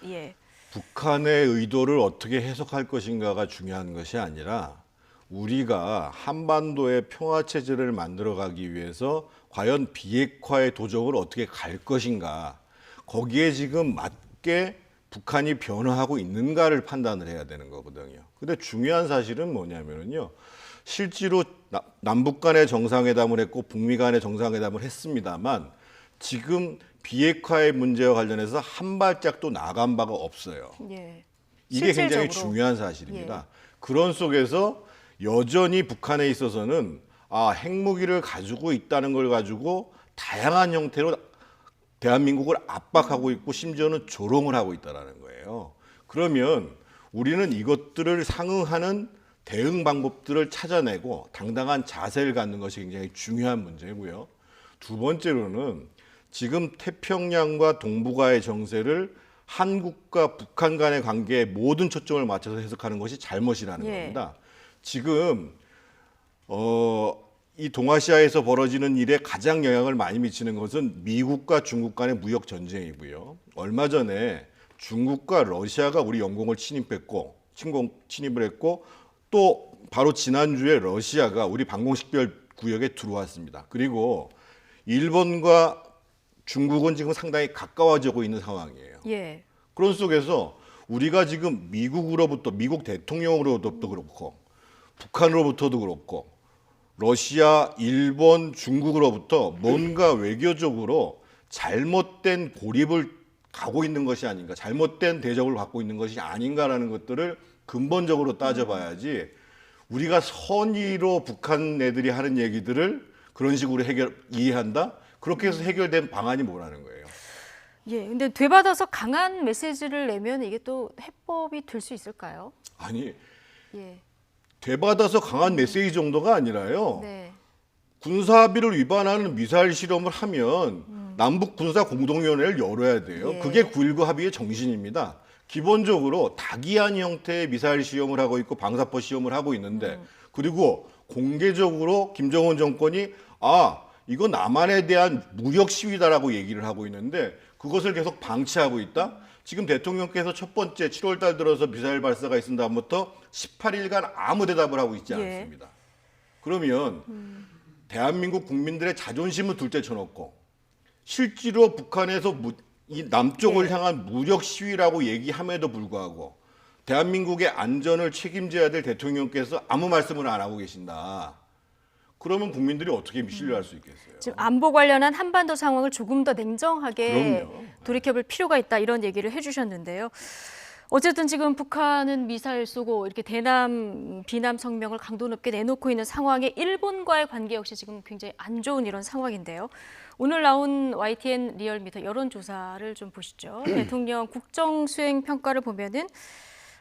예. 북한의 의도를 어떻게 해석할 것인가가 중요한 것이 아니라 우리가 한반도의 평화 체제를 만들어가기 위해서 과연 비핵화의 도적을 어떻게 갈 것인가, 거기에 지금 맞게 북한이 변화하고 있는가를 판단을 해야 되는 거거든요. 근데 중요한 사실은 뭐냐면요, 실제로 남북 간의 정상회담을 했고 북미 간의 정상회담을 했습니다만 지금 비핵화의 문제와 관련해서 한 발짝도 나간 바가 없어요. 예. 이게 굉장히 실질적으로. 중요한 사실입니다. 예. 그런 속에서 여전히 북한에 있어서는 핵무기를 가지고 있다는 걸 가지고 다양한 형태로 대한민국을 압박하고 있고 심지어는 조롱을 하고 있다는 거예요. 그러면 우리는 이것들을 상응하는 대응 방법들을 찾아내고 당당한 자세를 갖는 것이 굉장히 중요한 문제고요. 두 번째로는 지금 태평양과 동북아의 정세를 한국과 북한 간의 관계에 모든 초점을 맞춰서 해석하는 것이 잘못이라는 예. 겁니다. 지금 이 동아시아에서 벌어지는 일에 가장 영향을 많이 미치는 것은 미국과 중국 간의 무역 전쟁이고요. 얼마 전에 중국과 러시아가 우리 영공을 침입을 했고 또 바로 지난주에 러시아가 우리 방공식별 구역에 들어왔습니다. 그리고 일본과 중국은 지금 상당히 가까워지고 있는 상황이에요. 예. 그런 속에서 우리가 지금 미국으로부터, 미국 대통령으로부터도 그렇고 북한으로부터도 그렇고 러시아, 일본, 중국으로부터 뭔가 외교적으로 잘못된 고립을 가고 있는 것이 아닌가, 잘못된 대접을 받고 있는 것이 아닌가라는 것들을 근본적으로 따져봐야지 우리가 선의로 북한 애들이 하는 얘기들을 그런 식으로 이해한다? 그렇게 해서 해결된 방안이 뭐라는 거예요? 예, 근데 되받아서 강한 메시지를 내면 이게 또 해법이 될 수 있을까요? 아니, 예. 되받아서 강한 메시지 정도가 아니라요. 네. 군사합의를 위반하는 미사일 실험을 하면 남북 군사 공동위원회를 열어야 돼요. 예. 그게 9.19 합의의 정신입니다. 기본적으로 다기한 형태의 미사일 시험을 하고 있고 방사포 시험을 하고 있는데 그리고 공개적으로 김정은 정권이 이거 남한에 대한 무력 시위다라고 얘기를 하고 있는데 그것을 계속 방치하고 있다. 지금 대통령께서 첫 번째 7월 달 들어서 미사일 발사가 있은 다음부터 18일간 아무 대답을 하고 있지 않습니다. 그러면 대한민국 국민들의 자존심은 둘째 쳐놓고 실제로 북한에서 이 남쪽을 향한 무력 시위라고 얘기함에도 불구하고 대한민국의 안전을 책임져야 될 대통령께서 아무 말씀을 안 하고 계신다. 그러면 국민들이 어떻게 신뢰할 수 있겠어요? 지금 안보 관련한 한반도 상황을 조금 더 냉정하게 그럼요. 돌이켜볼 필요가 있다 이런 얘기를 해주셨는데요. 어쨌든 지금 북한은 미사일 쏘고 이렇게 대남 비남 성명을 강도 높게 내놓고 있는 상황에 일본과의 관계 역시 지금 굉장히 안 좋은 이런 상황인데요. 오늘 나온 YTN 리얼미터 여론조사를 좀 보시죠. 대통령 국정수행 평가를 보면은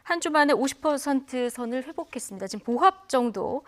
한 주 만에 50% 선을 회복했습니다. 지금 보합 정도.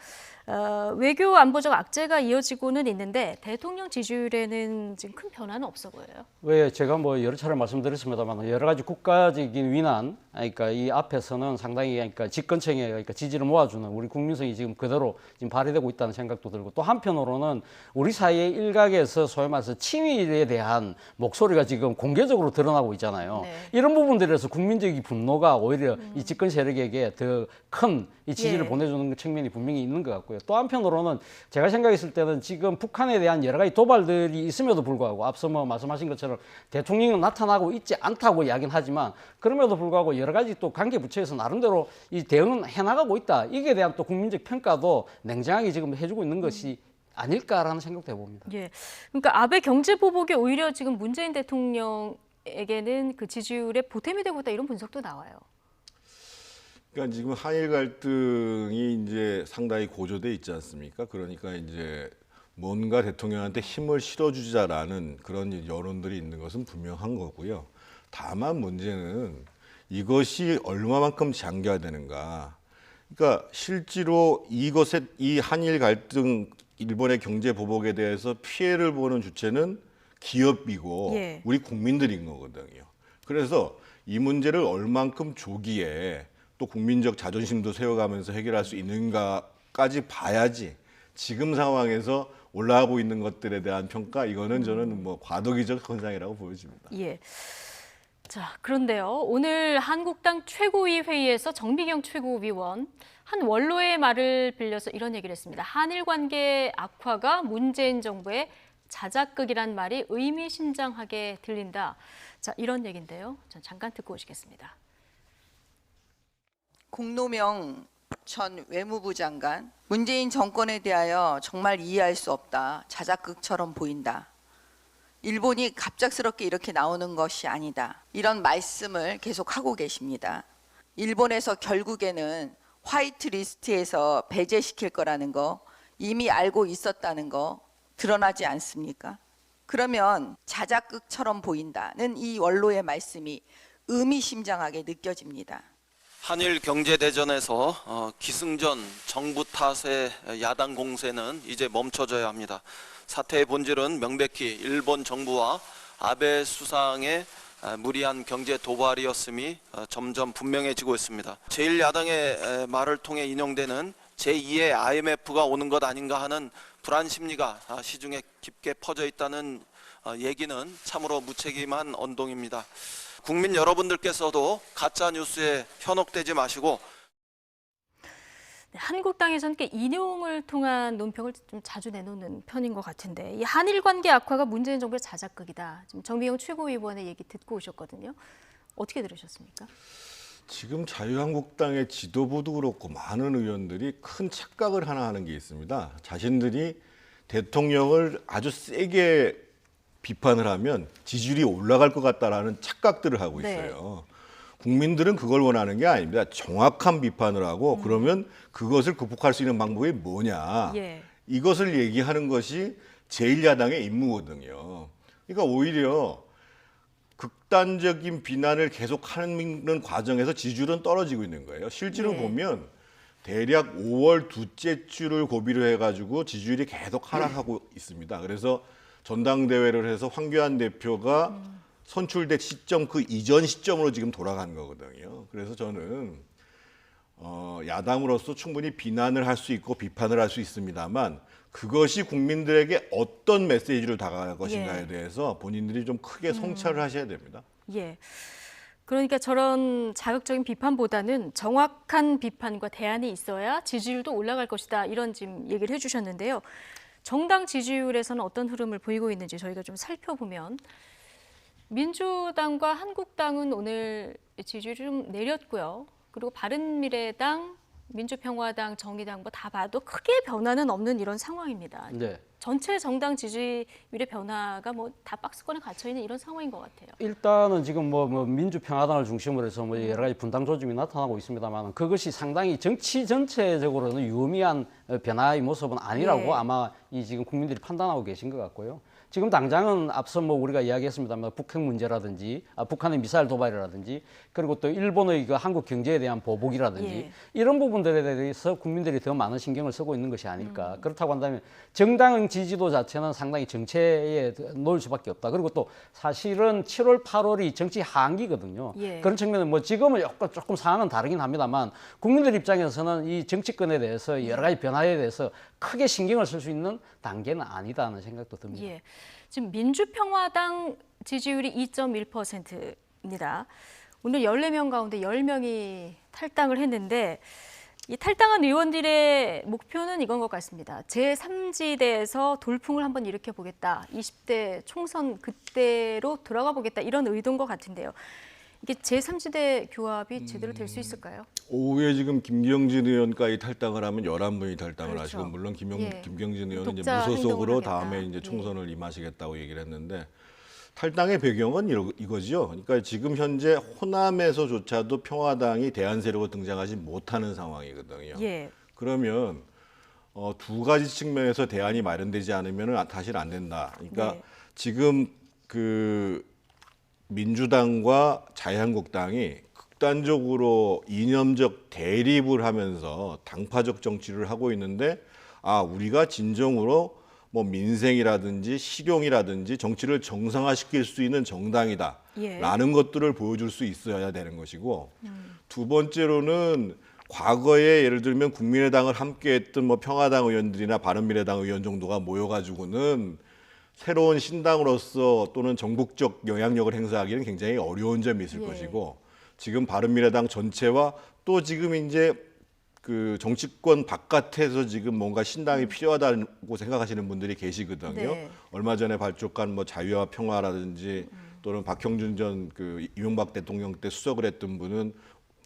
외교 안보적 악재가 이어지고는 있는데 대통령 지지율에는 지금 큰 변화는 없어 보여요. 왜 제가 뭐 여러 차례 말씀드렸습니다만 여러 가지 국가적인 위난, 그러니까 이 앞에서는 상당히 그러니까 집권층에 그러니까 지지를 모아주는 우리 국민성이 지금 그대로 지금 발휘되고 있다는 생각도 들고 또 한편으로는 우리 사회의 일각에서 소위 말해서 친일에 대한 목소리가 지금 공개적으로 드러나고 있잖아요. 네. 이런 부분들에서 국민적인 분노가 오히려 이 집권 세력에게 더 큰 이 지지를 예. 보내주는 측면이 분명히 있는 것 같고요. 또 한편으로는 제가 생각했을 때는 지금 북한에 대한 여러 가지 도발들이 있음에도 불구하고 앞서 뭐 말씀하신 것처럼 대통령은 나타나고 있지 않다고 이야기는 하지만 그럼에도 불구하고 여러 가지 또 관계 부처에서 나름대로 이 대응은 해나가고 있다. 이게 대한 또 국민적 평가도 냉정하게 지금 해주고 있는 것이 아닐까라는 생각도 해봅니다. 예, 그러니까 아베 경제 보복이 오히려 지금 문재인 대통령에게는 그 지지율에 보탬이 되고 있다 이런 분석도 나와요. 그러니까 지금 한일 갈등이 이제 상당히 고조돼 있지 않습니까? 그러니까 이제 뭔가 대통령한테 힘을 실어주자라는 그런 여론들이 있는 것은 분명한 거고요. 다만 문제는 이것이 얼마만큼 장기화되는가. 그러니까 실제로 이 한일 갈등, 일본의 경제 보복에 대해서 피해를 보는 주체는 기업이고 예. 우리 국민들인 거거든요. 그래서 이 문제를 얼만큼 조기에 또 국민적 자존심도 세워가면서 해결할 수 있는가까지 봐야지 지금 상황에서 올라가고 있는 것들에 대한 평가 이거는 저는 뭐 과도기적 현상이라고 보여집니다. 예. 자, 그런데요. 오늘 한국당 최고위 회의에서 정미경 최고위원 한 원로의 말을 빌려서 이런 얘기를 했습니다. 한일 관계 악화가 문재인 정부의 자작극이란 말이 의미심장하게 들린다. 자, 이런 얘기인데요. 전 잠깐 듣고 오시겠습니다. 공노명 전 외무부 장관, 문재인 정권에 대하여 정말 이해할 수 없다. 자작극처럼 보인다. 일본이 갑작스럽게 이렇게 나오는 것이 아니다. 이런 말씀을 계속 하고 계십니다. 일본에서 결국에는 화이트 리스트에서 배제시킬 거라는 거 이미 알고 있었다는 거 드러나지 않습니까? 그러면 자작극처럼 보인다는 이 원로의 말씀이 의미심장하게 느껴집니다. 한일 경제대전에서 기승전 정부 탓의 야당 공세는 이제 멈춰져야 합니다. 사태의 본질은 명백히 일본 정부와 아베 수상의 무리한 경제 도발이었음이 점점 분명해지고 있습니다. 제1야당의 말을 통해 인용되는 제2의 IMF가 오는 것 아닌가 하는 불안 심리가 시중에 깊게 퍼져 있다는 얘기는 참으로 무책임한 언동입니다. 국민 여러분들께서도 가짜 뉴스에 현혹되지 마시고 한국당에서는 꽤 인용을 통한 논평을 좀 자주 내놓는 편인 것 같은데 이 한일 관계 악화가 문재인 정부의 자작극이다. 지금 정미경 최고위원의 얘기 듣고 오셨거든요. 어떻게 들으셨습니까? 지금 자유한국당의 지도부도 그렇고 많은 의원들이 큰 착각을 하나 하는 게 있습니다. 자신들이 대통령을 아주 세게 비판을 하면 지지율이 올라갈 것 같다라는 착각들을 하고 있어요. 국민들은 그걸 원하는 게 아닙니다. 정확한 비판을 하고 그러면 그것을 극복할 수 있는 방법이 뭐냐. 이것을 얘기하는 것이 제1야당의 임무거든요. 그러니까 오히려 극단적인 비난을 계속하는 과정에서 지지율은 떨어지고 있는 거예요. 실제로 보면 대략 5월 둘째 주를 고비로 해가지고 지지율이 계속 하락하고 있습니다. 그래서 전당대회를 해서 황교안 대표가 선출된 시점 그 이전 시점으로 지금 돌아간 거거든요. 그래서 저는 야당으로서 충분히 비난을 할 수 있고 비판을 할 수 있습니다만 그것이 국민들에게 어떤 메시지를 다가갈 것인가에 대해서 본인들이 좀 크게 성찰을 하셔야 됩니다. 그러니까 저런 자극적인 비판보다는 정확한 비판과 대안이 있어야 지지율도 올라갈 것이다. 이런 지금 얘기를 해주셨는데요. 정당 지지율에서는 어떤 흐름을 보이고 있는지 저희가 좀 살펴보면 민주당과 한국당은 오늘 지지율이 좀 내렸고요. 그리고 바른미래당, 민주평화당, 정의당 뭐 다 봐도 크게 변화는 없는 이런 상황입니다. 전체 정당 지지율의 변화가 뭐 다 박스권에 갇혀 있는 이런 상황인 것 같아요. 일단은 지금 뭐 민주평화당을 중심으로 해서 뭐 여러 가지 분당 조짐이 나타나고 있습니다만 그것이 상당히 정치 전체적으로는 유의미한 변화의 모습은 아니라고 아마 이 지금 국민들이 판단하고 계신 것 같고요. 지금 당장은 앞서 뭐 우리가 이야기했습니다만 북핵 문제라든지 북한의 미사일 도발이라든지 그리고 또 일본의 그 한국 경제에 대한 보복이라든지 이런 부분들에 대해서 국민들이 더 많은 신경을 쓰고 있는 것이 아닐까. 그렇다고 한다면 정당 지지도 자체는 상당히 정체에 놓을 수밖에 없다. 그리고 또 사실은 7월, 8월이 정치 하한기거든요. 그런 측면은 뭐 지금은 조금 상황은 다르긴 합니다만 국민들 입장에서는 이 정치권에 대해서 여러 가지 변화에 대해서 크게 신경을 쓸 수 있는 단계는 아니다는 생각도 듭니다. 지금 민주평화당 지지율이 2.1%입니다. 오늘 14명 가운데 10명이 탈당을 했는데 이 탈당한 의원들의 목표는 이건 것 같습니다. 제3지대에서 돌풍을 한번 일으켜보겠다. 20대 총선 그때로 돌아가 보겠다. 이런 의도인 것 같은데요. 이게 제3지대 교합이 제대로 될 수 있을까요? 오후에 지금 김경진 의원까지 탈당을 하면 11분이 탈당을 하시고 물론 김경진 의원은 이제 무소속으로 다음에 이제 총선을 임하시겠다고 얘기를 했는데 탈당의 배경은 이거죠. 그러니까 지금 현재 호남에서조차도 평화당이 대안 세력으로 등장하지 못하는 상황이거든요. 그러면 두 가지 측면에서 대안이 마련되지 않으면 사실 안 된다. 그러니까 지금 그 민주당과 자유한국당이 극단적으로 이념적 대립을 하면서 당파적 정치를 하고 있는데 우리가 진정으로 뭐 민생이라든지 실용이라든지 정치를 정상화시킬 수 있는 정당이다 라는 것들을 보여줄 수 있어야 되는 것이고 두 번째로는 과거에 예를 들면 국민의당을 함께했던 뭐 평화당 의원들이나 바른미래당 의원 정도가 모여가지고는 새로운 신당으로서 또는 전국적 영향력을 행사하기는 굉장히 어려운 점이 있을 것이고 지금 바른미래당 전체와 또 지금 이제 그 정치권 바깥에서 지금 뭔가 신당이 필요하다고 생각하시는 분들이 계시거든요. 얼마 전에 발족한 뭐 자유와 평화라든지 또는 박형준 전 그 이명박 대통령 때 수석을 했던 분은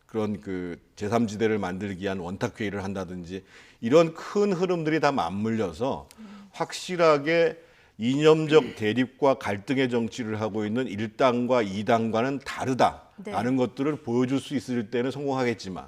그런 그 제3지대를 만들기 위한 원탁회의를 한다든지 이런 큰 흐름들이 다 맞물려서 확실하게 이념적 대립과 갈등의 정치를 하고 있는 1당과 2당과는 다르다라는 것들을 보여줄 수 있을 때는 성공하겠지만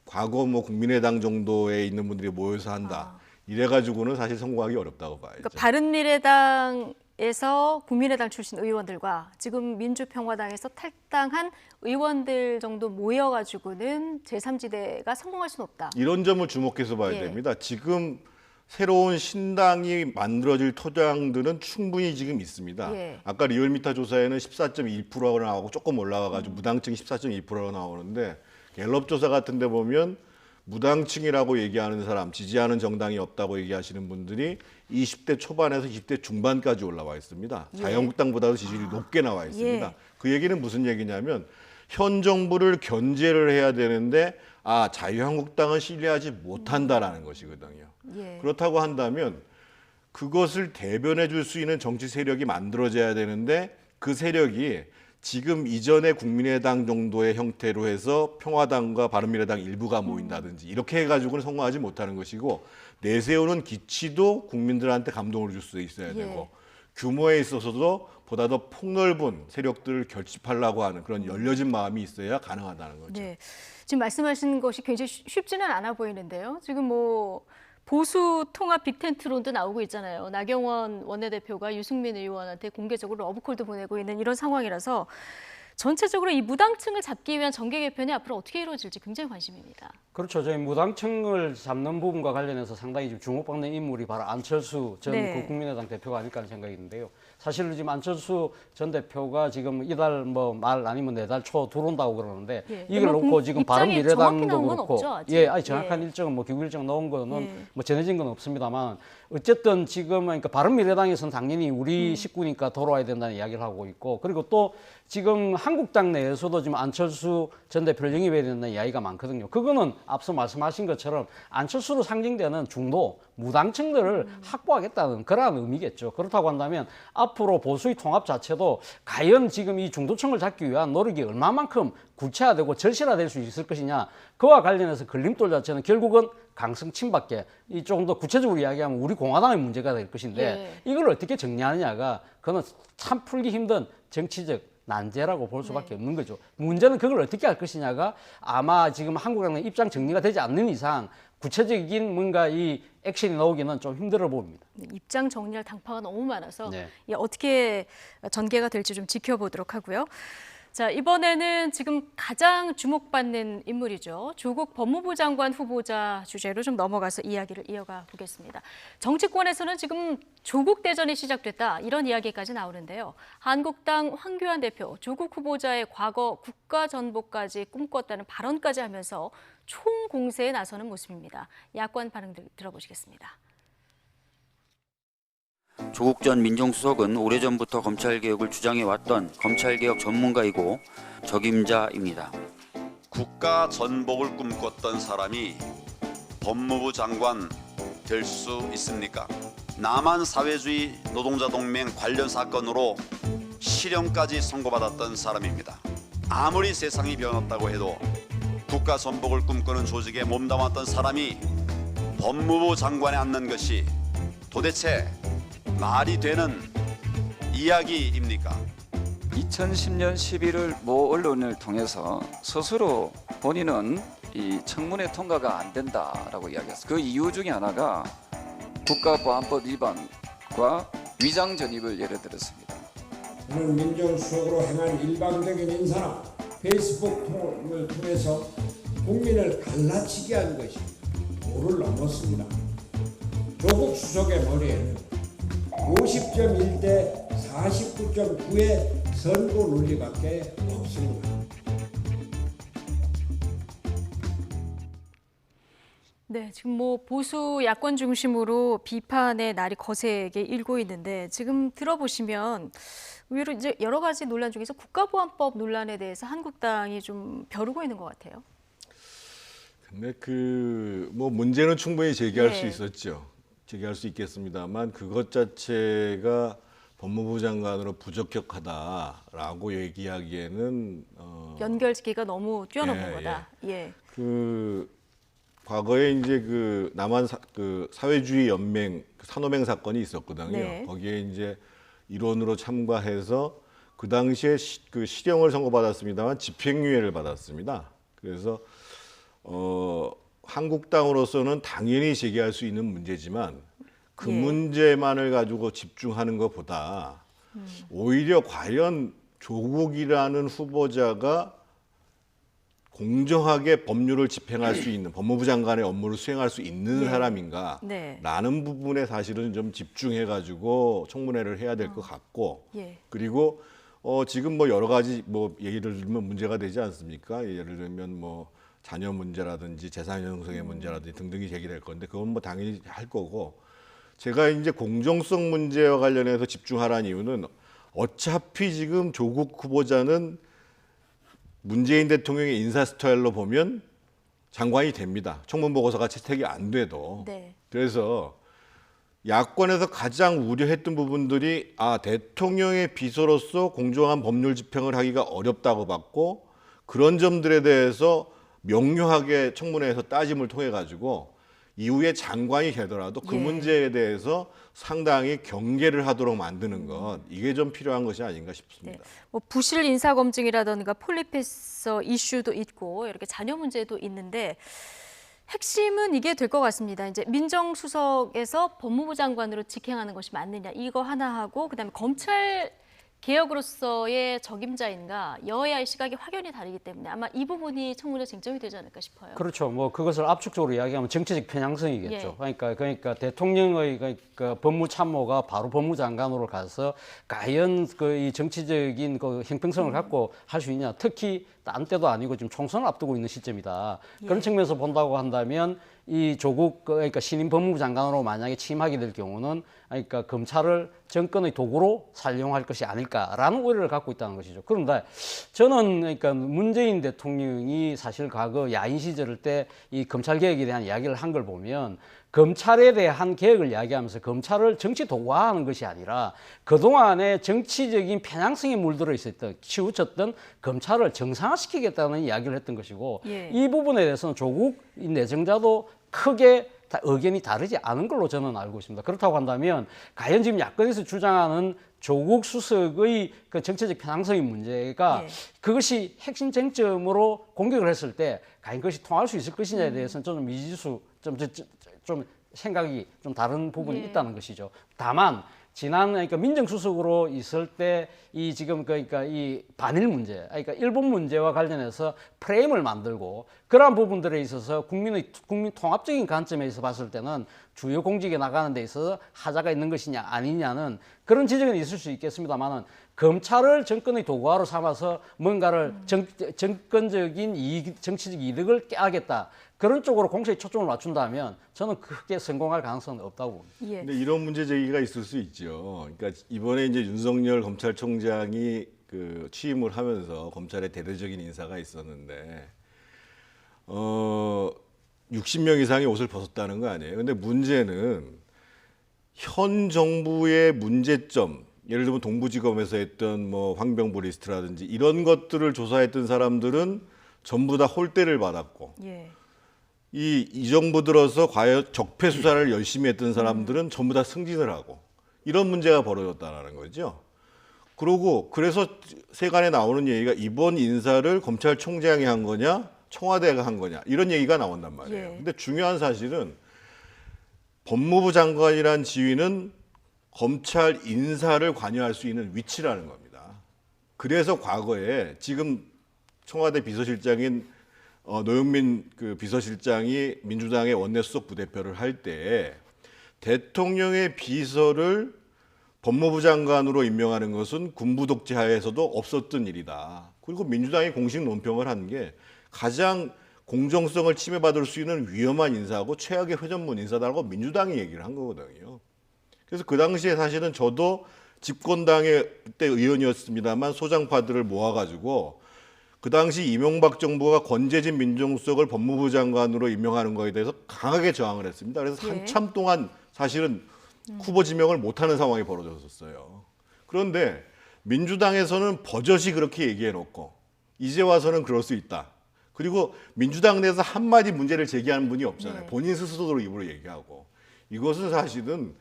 과거 뭐 국민의당 정도에 있는 분들이 모여서 한다. 이래가지고는 사실 성공하기 어렵다고 봐야죠. 그러니까 바른미래당에서 국민의당 출신 의원들과 지금 민주평화당에서 탈당한 의원들 정도 모여가지고는 제3지대가 성공할 수는 없다. 이런 점을 주목해서 봐야 됩니다. 지금 새로운 신당이 만들어질 토장들은 충분히 지금 있습니다. 아까 리얼미터 조사에는 14.1%가 나오고 조금 올라가가지고 무당층이 14.2%가 나오는데 갤럽 조사 같은 데 보면 무당층이라고 얘기하는 사람, 지지하는 정당이 없다고 얘기하시는 분들이 20대 초반에서 20대 중반까지 올라와 있습니다. 자유한국당보다도 지지율이 높게 나와 있습니다. 그 얘기는 무슨 얘기냐면 현 정부를 견제를 해야 되는데 자유한국당은 신뢰하지 못한다라는 것이거든요. 예. 그렇다고 한다면 그것을 대변해 줄 수 있는 정치 세력이 만들어져야 되는데 그 세력이 지금 이전의 국민의당 정도의 형태로 해서 평화당과 바른미래당 일부가 모인다든지 이렇게 해가지고는 성공하지 못하는 것이고 내세우는 기치도 국민들한테 감동을 줄 수 있어야 되고 규모에 있어서도 보다 더 폭넓은 세력들을 결집하려고 하는 그런 열려진 마음이 있어야 가능하다는 거죠. 네. 지금 말씀하신 것이 굉장히 쉽지는 않아 보이는데요. 지금 뭐 보수 통합 빅텐트론도 나오고 있잖아요. 나경원 원내대표가 유승민 의원한테 공개적으로 러브콜도 보내고 있는 이런 상황이라서 전체적으로 이 무당층을 잡기 위한 정계 개편이 앞으로 어떻게 이루어질지 굉장히 관심입니다. 그렇죠. 저희 무당층을 잡는 부분과 관련해서 상당히 지금 주목받는 인물이 바로 안철수 전 네. 국민의당 대표가 아닐까 하는 생각이 있는데요. 사실은 지금 안철수 전 대표가 지금 이달 말 아니면 내달 초 들어온다고 그러는데 이걸 놓고 지금 바른미래당도 그렇고 정확한 일정은 기구 일정 넣은 거는 정해진 건 없습니다만 어쨌든 지금 그러니까 바른미래당에서는 당연히 우리 식구니까 돌아와야 된다는 이야기를 하고 있고 그리고 또 지금 한국당 내에서도 지금 안철수 전 대표를 영입해야 된다는 이야기가 많거든요. 그거는 앞서 말씀하신 것처럼 안철수로 상징되는 중도 무당층들을 확보하겠다는 그러한 의미겠죠. 그렇다고 한다면 앞으로 보수의 통합 자체도 과연 지금 이 중도층을 잡기 위한 노력이 얼마만큼 구체화되고 절실화될 수 있을 것이냐 그와 관련해서 걸림돌 자체는 결국은 강성친밖에 조금 더 구체적으로 이야기하면 우리 공화당의 문제가 될 것인데 이걸 어떻게 정리하느냐가 그건 참 풀기 힘든 정치적 난제라고 볼 수밖에 없는 거죠. 문제는 그걸 어떻게 할 것이냐가 아마 지금 한국당의 입장 정리가 되지 않는 이상 구체적인 뭔가 이 액션이 나오기는 좀 힘들어 보입니다. 입장 정리할 당파가 너무 많아서 어떻게 전개가 될지 좀 지켜보도록 하고요. 자, 이번에는 지금 가장 주목받는 인물이죠. 조국 법무부 장관 후보자 주제로 좀 넘어가서 이야기를 이어가 보겠습니다. 정치권에서는 지금 조국 대전이 시작됐다 이런 이야기까지 나오는데요. 한국당 황교안 대표 조국 후보자의 과거 국가 전복까지 꿈꿨다는 발언까지 하면서 총공세에 나서는 모습입니다. 야권 반응 들어보시겠습니다. 조국 전 민정수석은 오래전부터 검찰개혁을 주장해왔던 검찰개혁 전문가이고 적임자입니다. 국가 전복을 꿈꿨던 사람이 법무부 장관 될 수 있습니까? 남한 사회주의 노동자 동맹 관련 사건으로 실형까지 선고받았던 사람입니다. 아무리 세상이 변했다고 해도 국가 전복을 꿈꾸는 조직에 몸담았던 사람이 법무부 장관에 앉는 것이 도대체 말이 되는 이야기입니까? 2010년 11월 모 언론을 통해서 스스로 본인은 이 청문회 통과가 안 된다라고 이야기했어요. 그 이유 중에 하나가 국가보안법 위반과 위장 전입을 예를 들었습니다. 저는 민정수석으로 행한 일방적인 인사나 페이스북 통을 통해서 국민을 갈라치게 한 것이 도를 넘었습니다. 조국 수석의 머리에는 50.1대 49.9의 선거 논리밖에 없습니다. 네, 지금 보수 야권 중심으로 비판의 날이 거세게 일고 있는데 지금 들어보시면 의외로 이제 여러 가지 논란 중에서 국가보안법 논란에 대해서 한국당이 좀 벼르고 있는 것 같아요. 근데 문제는 충분히 제기할 수 있었죠. 제기할 수 있겠습니다만 그것 자체가 법무부 장관으로 부적격하다라고 얘기하기에는 연결짓기가 너무 뛰어넘는 거다. 과거에 이제 남한 사회주의 연맹 산호맹 사건이 있었거든요. 거기에 이제 일원으로 참가해서 그 당시에 실형을 선고받았습니다만 집행유예를 받았습니다. 그래서 한국당으로서는 당연히 제기할 수 있는 문제지만 그 문제만을 가지고 집중하는 것보다 오히려 과연 조국이라는 후보자가 공정하게 법률을 집행할 수 있는 법무부 장관의 업무를 수행할 수 있는 사람인가 라는 부분에 사실은 좀 집중해 가지고 청문회를 해야 될 것 같고 그리고 지금 여러 가지 예를 들면 문제가 되지 않습니까? 예를 들면 자녀 문제라든지 재산 형성의 문제라든지 등등이 제기될 건데 그건 당연히 할 거고 제가 이제 공정성 문제와 관련해서 집중하라는 이유는 어차피 지금 조국 후보자는 문재인 대통령의 인사 스타일로 보면 장관이 됩니다. 청문 보고서가 채택이 안 돼도. 네. 그래서 야권에서 가장 우려했던 부분들이 대통령의 비서로서 공정한 법률 집행을 하기가 어렵다고 봤고 그런 점들에 대해서 명료하게 청문회에서 따짐을 통해 가지고 이후에 장관이 되더라도 그 문제에 대해서 상당히 경계를 하도록 만드는 것 이게 좀 필요한 것이 아닌가 싶습니다. 네. 뭐 부실 인사 검증이라든가 폴리페서 이슈도 있고 이렇게 자녀 문제도 있는데 핵심은 이게 될 것 같습니다. 이제 민정수석에서 법무부 장관으로 직행하는 것이 맞느냐 이거 하나 하고 그다음에 검찰 개혁으로서의 적임자인가 여야의 시각이 확연히 다르기 때문에 아마 이 부분이 청문회 쟁점이 되지 않을까 싶어요. 그렇죠. 뭐 그것을 압축적으로 이야기하면 정치적 편향성이겠죠. 예. 그러니까 대통령의 법무참모가 바로 법무장관으로 가서 과연 이 정치적인 형평성을 갖고 할 수 있냐. 특히 딴 때도 아니고 지금 총선을 앞두고 있는 시점이다. 그런 측면에서 본다고 한다면 이 조국 그러니까 신임 법무부 장관으로 만약에 취임하게 될 경우는 그러니까 검찰을 정권의 도구로 사용할 것이 아닐까라는 우려를 갖고 있다는 것이죠. 그런데 저는 그러니까 문재인 대통령이 사실 과거 야인 시절 때 이 검찰 개혁에 대한 이야기를 한 걸 보면 검찰에 대한 개혁을 이야기하면서 검찰을 정치 도구화하는 것이 아니라 그동안에 정치적인 편향성에 물들어 있었던 치우쳤던 검찰을 정상화시키겠다는 이야기를 했던 것이고 이 부분에 대해서는 조국 내정자도 크게 의견이 다르지 않은 걸로 저는 알고 있습니다. 그렇다고 한다면 과연 지금 야권에서 주장하는 조국 수석의 그 정치적 편향성의 문제가 그것이 핵심 쟁점으로 공격을 했을 때 과연 그것이 통할 수 있을 것이냐에 대해서는 좀 미지수 좀 생각이 좀 다른 부분이 있다는 것이죠. 다만 지난 그러니까 민정수석으로 있을 때 이 지금 그러니까 이 반일 문제, 그러니까 일본 문제와 관련해서 프레임을 만들고 그러한 부분들에 있어서 국민 통합적인 관점에서 봤을 때는 주요 공직에 나가는 데 있어서 하자가 있는 것이냐 아니냐는 그런 지적은 있을 수 있겠습니다만은 검찰을 정권의 도구화로 삼아서 뭔가를 정권적인 정치적 이득을 깨하겠다. 그런 쪽으로 공세에 초점을 맞춘다면 저는 크게 성공할 가능성은 없다고 봅니다. 근데 이런 문제 제기가 있을 수 있죠. 그러니까 이번에 이제 윤석열 검찰총장이 그 취임을 하면서 검찰에 대대적인 인사가 있었는데 60명 이상이 옷을 벗었다는 거 아니에요. 근데 문제는 현 정부의 문제점, 예를 들면 동부지검에서 했던 뭐 황병보 리스트라든지 이런 것들을 조사했던 사람들은 전부 다 홀대를 받았고 이 정부 들어서 과연 적폐 수사를 열심히 했던 사람들은 전부 다 승진을 하고 이런 문제가 벌어졌다는 거죠. 그래서 세간에 나오는 얘기가 이번 인사를 검찰총장이 한 거냐 청와대가 한 거냐 이런 얘기가 나온단 말이에요. 근데 중요한 사실은 법무부 장관이란 지위는 검찰 인사를 관여할 수 있는 위치라는 겁니다. 그래서 과거에 지금 청와대 비서실장인 노영민 그 비서실장이 민주당의 원내수석 부대표를 할 때 대통령의 비서를 법무부 장관으로 임명하는 것은 군부 독재 하에서도 없었던 일이다. 그리고 민주당이 공식 논평을 한 게 가장 공정성을 침해받을 수 있는 위험한 인사하고 최악의 회전문 인사다라고 민주당이 얘기를 한 거거든요. 그래서 그 당시에 사실은 저도 집권당의 그때 의원이었습니다만 소장파들을 모아가지고 그 당시 이명박 정부가 권재진 민정수석을 법무부 장관으로 임명하는 것에 대해서 강하게 저항을 했습니다. 그래서 한참 동안 사실은 후보 지명을 못하는 상황이 벌어졌었어요. 그런데 민주당에서는 버젓이 그렇게 얘기해놓고 이제 와서는 그럴 수 있다. 그리고 민주당 내에서 한마디 문제를 제기하는 분이 없잖아요. 본인 스스로도 입으로 얘기하고. 이것은 사실은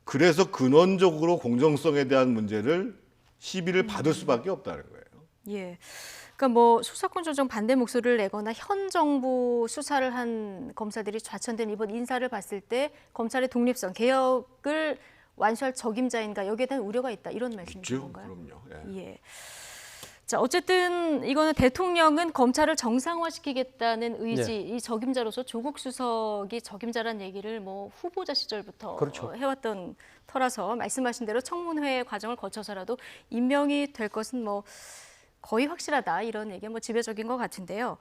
그래서 근원적으로 공정성에 대한 문제를 시비를 받을 수밖에 없다는 거예요. 그러니까 뭐 수사권 조정 반대 목소리를 내거나 현 정부 수사를 한 검사들이 좌천된 이번 인사를 봤을 때 검찰의 독립성, 개혁을 완수할 적임자인가 여기에 대한 우려가 있다 이런 말씀이신 건가요? 그럼요. 자 어쨌든 이거는 대통령은 검찰을 정상화시키겠다는 의지, 이 적임자로서 조국 수석이 적임자라는 얘기를 뭐 후보자 시절부터 해왔던 터라서 말씀하신 대로 청문회 과정을 거쳐서라도 임명이 될 것은 뭐 거의 확실하다 이런 얘기가 뭐 지배적인 것 같은데요.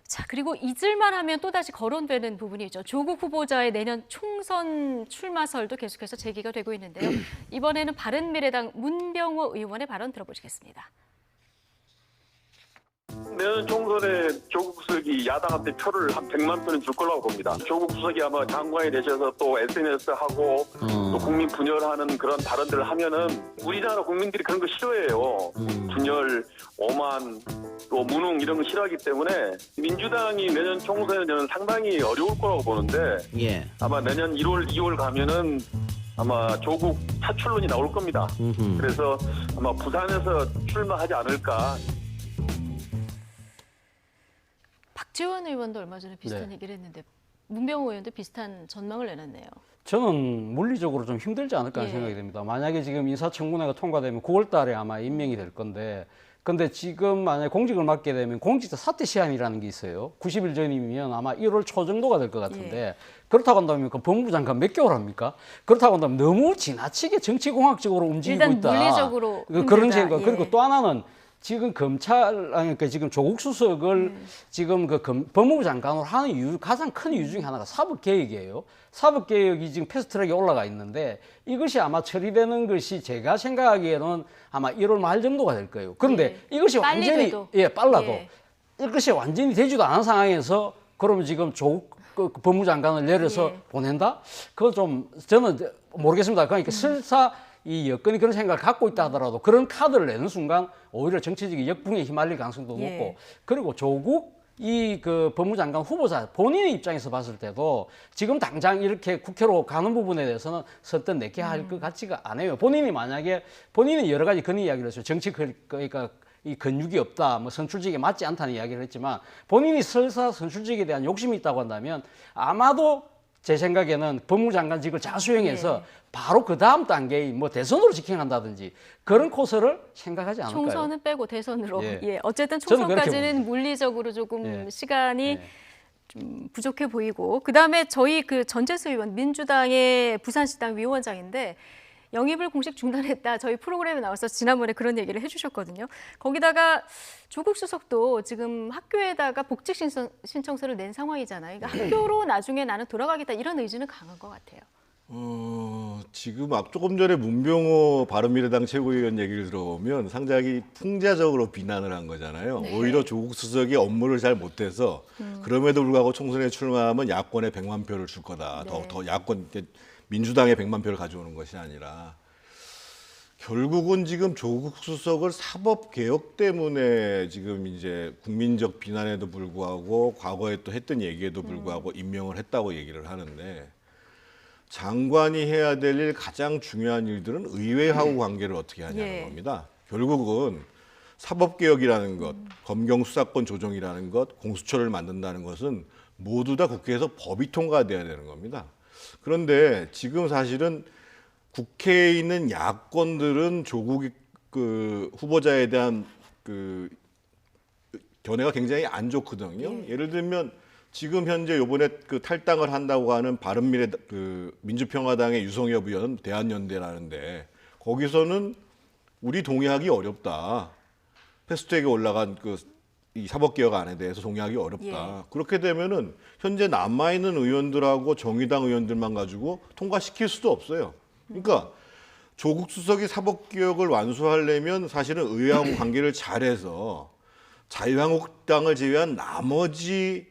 자 그리고 잊을만 하면 또다시 거론되는 부분이 있죠. 조국 후보자의 내년 총선 출마설도 계속해서 제기가 되고 있는데요. 이번에는 바른미래당 문병호 의원의 발언 들어보시겠습니다. 내년 총선에 조국 수석이 야당한테 표를 한 100만 표는 줄 거라고 봅니다. 조국 수석이 아마 장관이 되셔서 또 SNS 하고 또 국민 분열하는 그런 발언들을 하면은 우리나라 국민들이 그런 거 싫어해요. 분열, 오만, 또 무능 이런 거 싫어하기 때문에 민주당이 내년 총선에 저는 상당히 어려울 거라고 보는데 아마 내년 1월, 2월 가면은 아마 조국 차출론이 나올 겁니다. 그래서 아마 부산에서 출마하지 않을까. 박지원 의원도 얼마 전에 비슷한 얘기를 했는데 문병호 의원도 비슷한 전망을 내놨네요. 저는 물리적으로 좀 힘들지 않을까 하는 생각이 듭니다. 만약에 지금 인사청문회가 통과되면 9월 달에 아마 임명이 될 건데 근데 지금 만약에 공직을 맡게 되면 공직자 사퇴 시한이라는 게 있어요. 90일 전이면 아마 1월 초 정도가 될 것 같은데 그렇다고 한다면 그 법무부 장관 몇 개월 합니까? 그렇다고 한다면 너무 지나치게 정치공학적으로 움직이고 일단 있다. 물리적으로 그런 생각. 그리고 또 하나는 지금 그러니까 지금 조국 수석을 지금 법무부 장관으로 하는 이유, 가장 큰 이유 중에 하나가 사법개혁이에요. 사법개혁이 지금 패스트트랙에 올라가 있는데 이것이 아마 처리되는 것이 제가 생각하기에는 아마 1월 말 정도가 될 거예요. 그런데 이것이 완전히 빨라도 이것이 완전히 되지도 않은 상황에서 그러면 지금 조국 법무부 장관을 내려서 보낸다? 그건 좀 저는 모르겠습니다. 그러니까 설사 이 여건이 그런 생각을 갖고 있다 하더라도 그런 카드를 내는 순간 오히려 정치적인 역풍에 휘말릴 가능성도 높고 그리고 조국 법무부 장관 후보자 본인의 입장에서 봤을 때도 지금 당장 이렇게 국회로 가는 부분에 대해서는 선뜻 내게 할 것 같지가 않아요. 본인이 만약에 본인은 여러 가지 그런 이야기를 했어요. 정치 그러니까 이 근육이 없다, 뭐 선출직에 맞지 않다는 이야기를 했지만 본인이 설사 선출직에 대한 욕심이 있다고 한다면 아마도 제 생각에는 법무부 장관직을 잘 수행해서 바로 그 다음 단계의 뭐 대선으로 직행한다든지 그런 코스를 생각하지 않을까요? 총선은 빼고 대선으로. 어쨌든 총선까지는 물리적으로 조금 시간이 좀 부족해 보이고 그다음에 저희 그 전재수 의원 민주당의 부산시당 위원장인데 영입을 공식 중단했다. 저희 프로그램에 나와서 지난번에 그런 얘기를 해주셨거든요. 거기다가 조국 수석도 지금 학교에다가 복직 신청서를 낸 상황이잖아요. 그러니까 학교로 나중에 나는 돌아가겠다 이런 의지는 강한 것 같아요. 지금 조금 전에 문병호 바른미래당 최고위원 얘기를 들어보면 상당히 풍자적으로 비난을 한 거잖아요. 오히려 조국 수석이 업무를 잘 못해서 그럼에도 불구하고 총선에 출마하면 야권에 100만 표를 줄 거다. 더 야권 민주당의 100만 표를 가져오는 것이 아니라 결국은 지금 조국 수석을 사법 개혁 때문에 지금 이제 국민적 비난에도 불구하고 과거에 또 했던 얘기에도 불구하고 임명을 했다고 얘기를 하는데 장관이 해야 될 일 가장 중요한 일들은 의회하고 관계를 어떻게 하냐는 겁니다. 결국은 사법 개혁이라는 것, 검경 수사권 조정이라는 것, 공수처를 만든다는 것은 모두 다 국회에서 법이 통과돼야 되는 겁니다. 그런데 지금 사실은 국회에 있는 야권들은 조국 후보자에 대한 견해가 굉장히 안 좋거든요. 예를 들면 지금 현재 이번에 탈당을 한다고 하는 민주평화당의 유성엽 의원 대한연대라는데 거기서는 우리 동의하기 어렵다. 패스트트랙에 올라간 이 사법개혁 안에 대해서 동의하기 어렵다. 그렇게 되면은 현재 남아있는 의원들하고 정의당 의원들만 가지고 통과시킬 수도 없어요. 그러니까 조국 수석이 사법개혁을 완수하려면 사실은 의회하고 관계를 잘해서 자유한국당을 제외한 나머지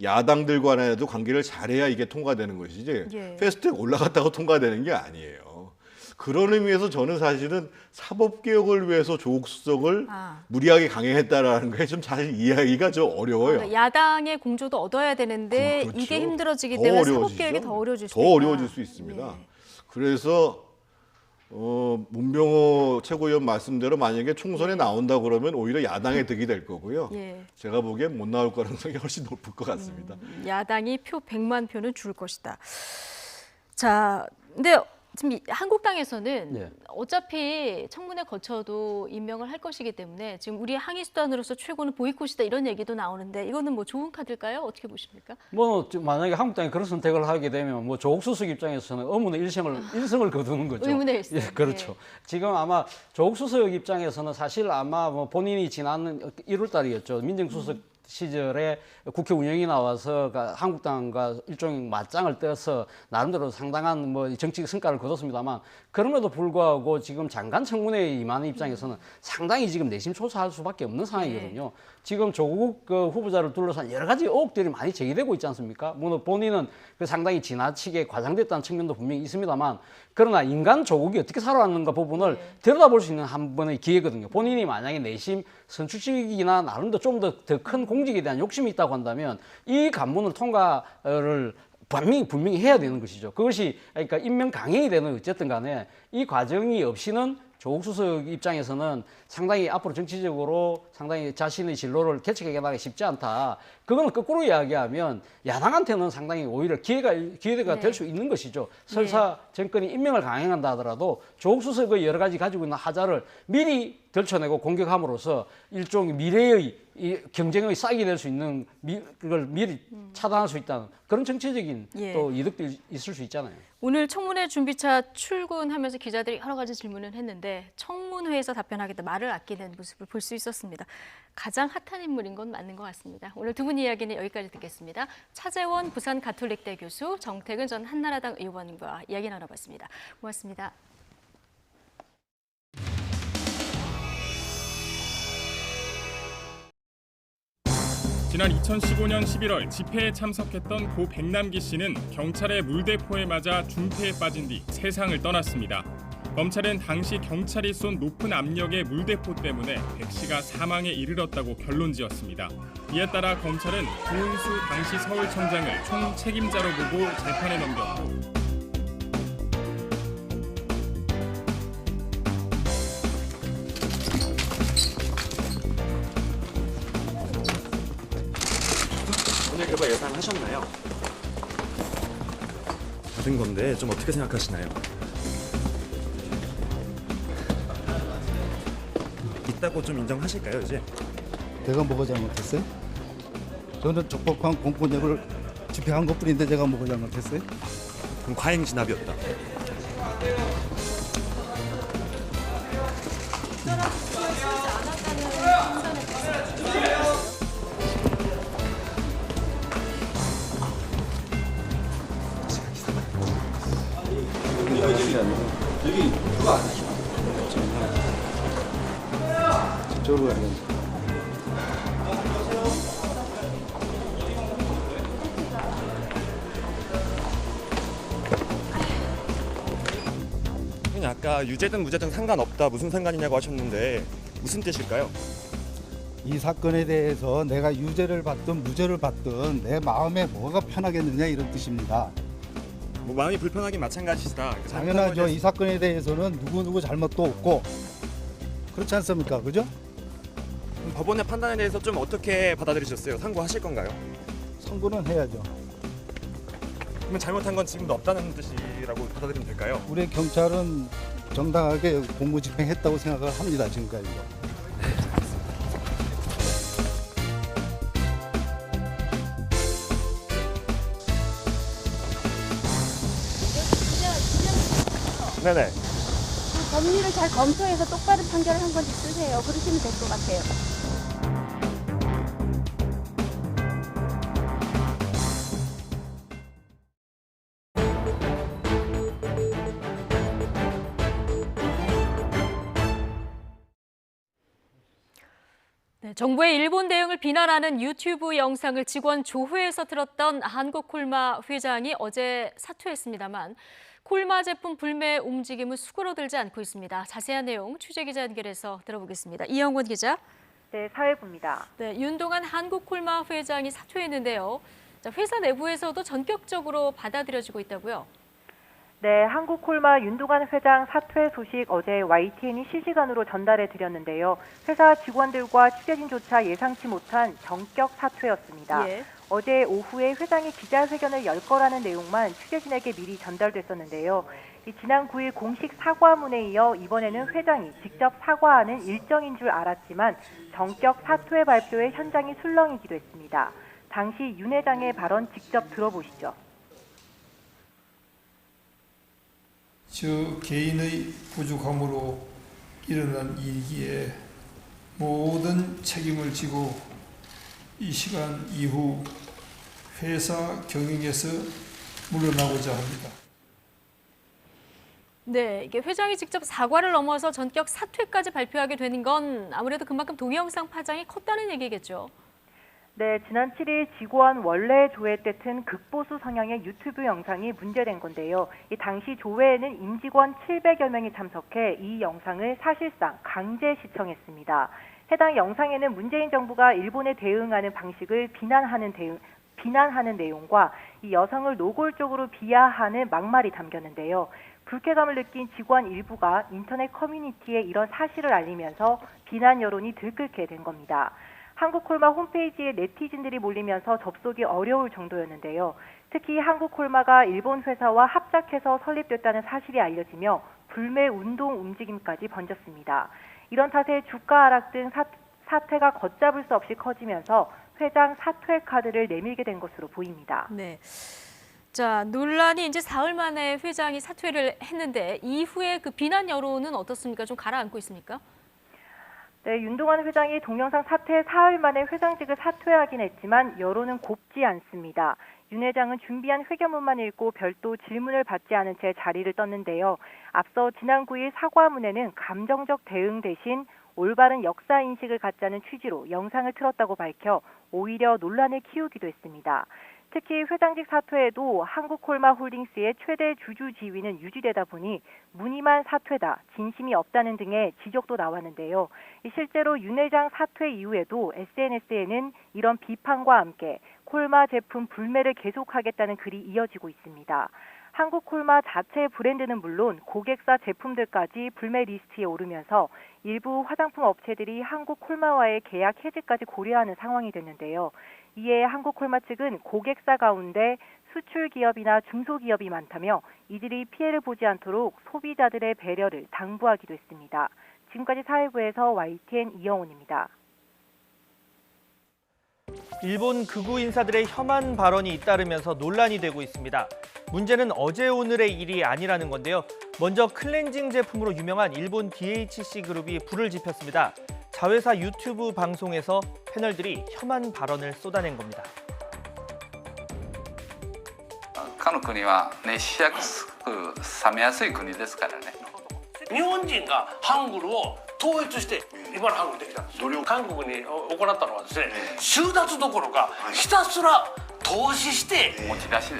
야당들과도 관계를 잘해야 이게 통과되는 것이지 패스트트랙 올라갔다고 통과되는 게 아니에요. 그런 의미에서 저는 사실은 사법개혁을 위해서 조국 수석을 무리하게 강행했다라는 게 좀 사실 이해하기가 좀 어려워요. 그러니까 야당의 공조도 얻어야 되는데 그렇죠. 이게 힘들어지기 때문에 사법개혁이 더 어려워질 수 있다. 더 어려워질 수 있습니다. 그래서 문병호 최고위원 말씀대로 만약에 총선에 나온다 그러면 오히려 야당의 득이 될 거고요. 제가 보기엔 못 나올 가능성이 훨씬 높을 것 같습니다. 야당이 표 100만 표는 줄 것이다. 자, 근데 지금 한국당에서는 어차피 청문회 거쳐도 임명을 할 것이기 때문에 지금 우리 항의 수단으로서 최고는 보이콧이다 이런 얘기도 나오는데 이거는 뭐 좋은 카드일까요? 어떻게 보십니까? 뭐 만약에 한국당이 그런 선택을 하게 되면 뭐 조국 수석 입장에서는 의문의 일성을 거두는 거죠. 의문의 일성. 그렇죠. 지금 아마 조국 수석 입장에서는 사실 아마 뭐 본인이 지난 1월 달이었죠. 민정수석 시절에 국회 운영이 나와서 한국당과 일종의 맞짱을 떠서 나름대로 상당한 뭐 정치적 성과를 거뒀습니다만 그럼에도 불구하고 지금 장관 청문회에 임하는 입장에서는 상당히 지금 내심초사할 수밖에 없는 상황이거든요. 지금 조국 후보자를 둘러싼 여러 가지 의혹들이 많이 제기되고 있지 않습니까? 물론 본인은 상당히 지나치게 과장됐다는 측면도 분명히 있습니다만 그러나 인간 조국이 어떻게 살아왔는가 부분을 들여다볼 수 있는 한 번의 기회거든요. 본인이 만약에 내심 선출직이나 나름대로 좀 더 큰 공직에 대한 욕심이 있다고 한다면 이 관문을 통과를 분명히 해야 되는 것이죠. 그것이 그러니까 임명 강행이 되는 어쨌든 간에 이 과정이 없이는 조국 수석 입장에서는 상당히 앞으로 정치적으로 상당히 자신의 진로를 개척해가기 쉽지 않다. 그건 거꾸로 이야기하면 야당한테는 상당히 오히려 기회가 될 수 있는 것이죠. 설사 정권이 임명을 강행한다 하더라도 조국 수석의 여러 가지 가지고 있는 하자를 미리 들춰내고 공격함으로써 일종의 미래의 이 경쟁의 싹이 될 수 있는 그걸 미리 차단할 수 있다는 그런 정치적인 또 이득도 있을 수 있잖아요. 오늘 청문회 준비차 출근하면서 기자들이 여러 가지 질문을 했는데 청문회에서 답변하겠다 말을 아끼는 모습을 볼 수 있었습니다. 가장 핫한 인물인 건 맞는 것 같습니다. 오늘 두 분 이야기는 여기까지 듣겠습니다. 차재원 부산 가톨릭대 교수, 정태근 전 한나라당 의원과 이야기 나눠봤습니다. 고맙습니다. 지난 2015년 11월 집회에 참석했던 고 백남기 씨는 경찰의 물대포에 맞아 중태에 빠진 뒤 세상을 떠났습니다. 검찰은 당시 경찰이 쏜 높은 압력의 물대포 때문에 백 씨가 사망에 이르렀다고 결론지었습니다. 이에 따라 검찰은 조은수 당시 서울청장을 총 책임자로 보고 재판에 넘겼고 오늘 결과 예상하셨나요? 받은 건데 좀 어떻게 생각하시나요? 있다고 좀 인정하실까요, 이제? 내가 뭐가 잘못했어요? 저는 적법한 공권력을 집행한 것뿐인데 제가 뭐가 잘못했어요? 그럼 과잉 진압이었다. 여기 그거 안 하죠? 저쪽으로 가야 돼. 아까 유죄든 무죄든 상관없다, 무슨 상관이냐고 하셨는데 무슨 뜻일까요? 이 사건에 대해서 내가 유죄를 받든 무죄를 받든 내 마음에 뭐가 편하겠느냐 이런 뜻입니다. 뭐 마음이 불편하긴 마찬가지다. 당연하죠. 이 사건에 대해서는 누구 잘못도 없고 그렇지 않습니까? 그죠? 법원의 판단에 대해서 좀 어떻게 받아들이셨어요? 상고하실 건가요? 선고는 해야죠. 그러면 잘못한 건 지금도 없다는 뜻이라고 받아들이면 될까요? 우리 경찰은 정당하게 공무 집행했다고 생각을 합니다. 지금까지도. 네네. 그 법리를 잘 검토해서 똑바른 판결을 한 번씩 쓰세요. 그러시면 될 것 같아요. 네, 정부의 일본 대응을 비난하는 유튜브 영상을 직원 조회에서 들었던 한국콜마 회장이 어제 사퇴했습니다만 콜마 제품 불매 움직임은 수그러들지 않고 있습니다. 자세한 내용 취재기자 연결해서 들어보겠습니다. 이영권 기자. 네, 사회부입니다. 네, 윤동한 한국콜마 회장이 사퇴했는데요. 자, 회사 내부에서도 전격적으로 받아들여지고 있다고요? 네, 한국콜마 윤동한 회장 사퇴 소식 어제 YTN이 실시간으로 전달해 드렸는데요. 회사 직원들과 취재진조차 예상치 못한 전격 사퇴였습니다. 예. 어제 오후에 회장이 기자회견을 열 거라는 내용만 취재진에게 미리 전달됐었는데요. 지난 9일 공식 사과문에 이어 이번에는 회장이 직접 사과하는 일정인 줄 알았지만 전격 사퇴 발표에 현장이 술렁이기도 했습니다. 당시 윤 회장의 발언 직접 들어보시죠. 저 개인의 부족함으로 일어난 일이기에 모든 책임을 지고 이 시간 이후 회사 경영에서 물러나고자 합니다. 네, 이게 회장이 직접 사과를 넘어서 전격 사퇴까지 발표하게 되는 건 아무래도 그만큼 동영상 파장이 컸다는 얘기겠죠. 네, 지난 7일 지고한 원래 조회 때 튼 극보수 성향의 유튜브 영상이 문제된 건데요. 이 당시 조회에는 임직원 700여 명이 참석해 이 영상을 사실상 강제 시청했습니다. 해당 영상에는 문재인 정부가 일본에 대응하는 방식을 비난하는 내용과 이 여성을 노골적으로 비하하는 막말이 담겼는데요. 불쾌감을 느낀 직원 일부가 인터넷 커뮤니티에 이런 사실을 알리면서 비난 여론이 들끓게 된 겁니다. 한국콜마 홈페이지에 네티즌들이 몰리면서 접속이 어려울 정도였는데요. 특히 한국콜마가 일본 회사와 합작해서 설립됐다는 사실이 알려지며 불매 운동 움직임까지 번졌습니다. 이런 탓에 주가 하락 등 사태가 걷잡을 수 없이 커지면서 회장 사퇴 카드를 내밀게 된 것으로 보입니다. 네. 자, 논란이 이제 사흘 만에 회장이 사퇴를 했는데 이후에 그 비난 여론은 어떻습니까? 좀 가라앉고 있습니까? 네, 윤동환 회장이 동영상 사퇴 사흘 만에 회장직을 사퇴하긴 했지만 여론은 곱지 않습니다. 윤 회장은 준비한 회견문만 읽고 별도 질문을 받지 않은 채 자리를 떴는데요. 앞서 지난 9일 사과문에는 감정적 대응 대신 올바른 역사 인식을 갖자는 취지로 영상을 틀었다고 밝혀 오히려 논란을 키우기도 했습니다. 특히 회장직 사퇴에도 한국콜마홀딩스의 최대 주주 지위는 유지되다 보니 무늬만 사퇴다, 진심이 없다는 등의 지적도 나왔는데요. 실제로 윤 회장 사퇴 이후에도 SNS에는 이런 비판과 함께 콜마 제품 불매를 계속하겠다는 글이 이어지고 있습니다. 한국콜마 자체 브랜드는 물론 고객사 제품들까지 불매 리스트에 오르면서 일부 화장품 업체들이 한국콜마와의 계약 해지까지 고려하는 상황이 됐는데요. 이에 한국콜마 측은 고객사 가운데 수출 기업이나 중소기업이 많다며 이들이 피해를 보지 않도록 소비자들의 배려를 당부하기도 했습니다. 지금까지 사회부에서 YTN 이영훈입니다. 일본 극우 인사들의 혐한 발언이 잇따르면서 논란이 되고 있습니다. 문제는 어제 오늘의 일이 아니라는 건데요. 먼저 클렌징 제품으로 유명한 일본 DHC 그룹이 불을 지폈습니다. 자회사 유튜브 방송에서 패널들이 혐한 발언을 쏟아낸 겁니다. かの国は熱しやすく冷めやすい国ですからね。日本人がハングルを統一して今のハングルできたんですよ。韓国に行ったのはですね、収奪どころかひたすら投資して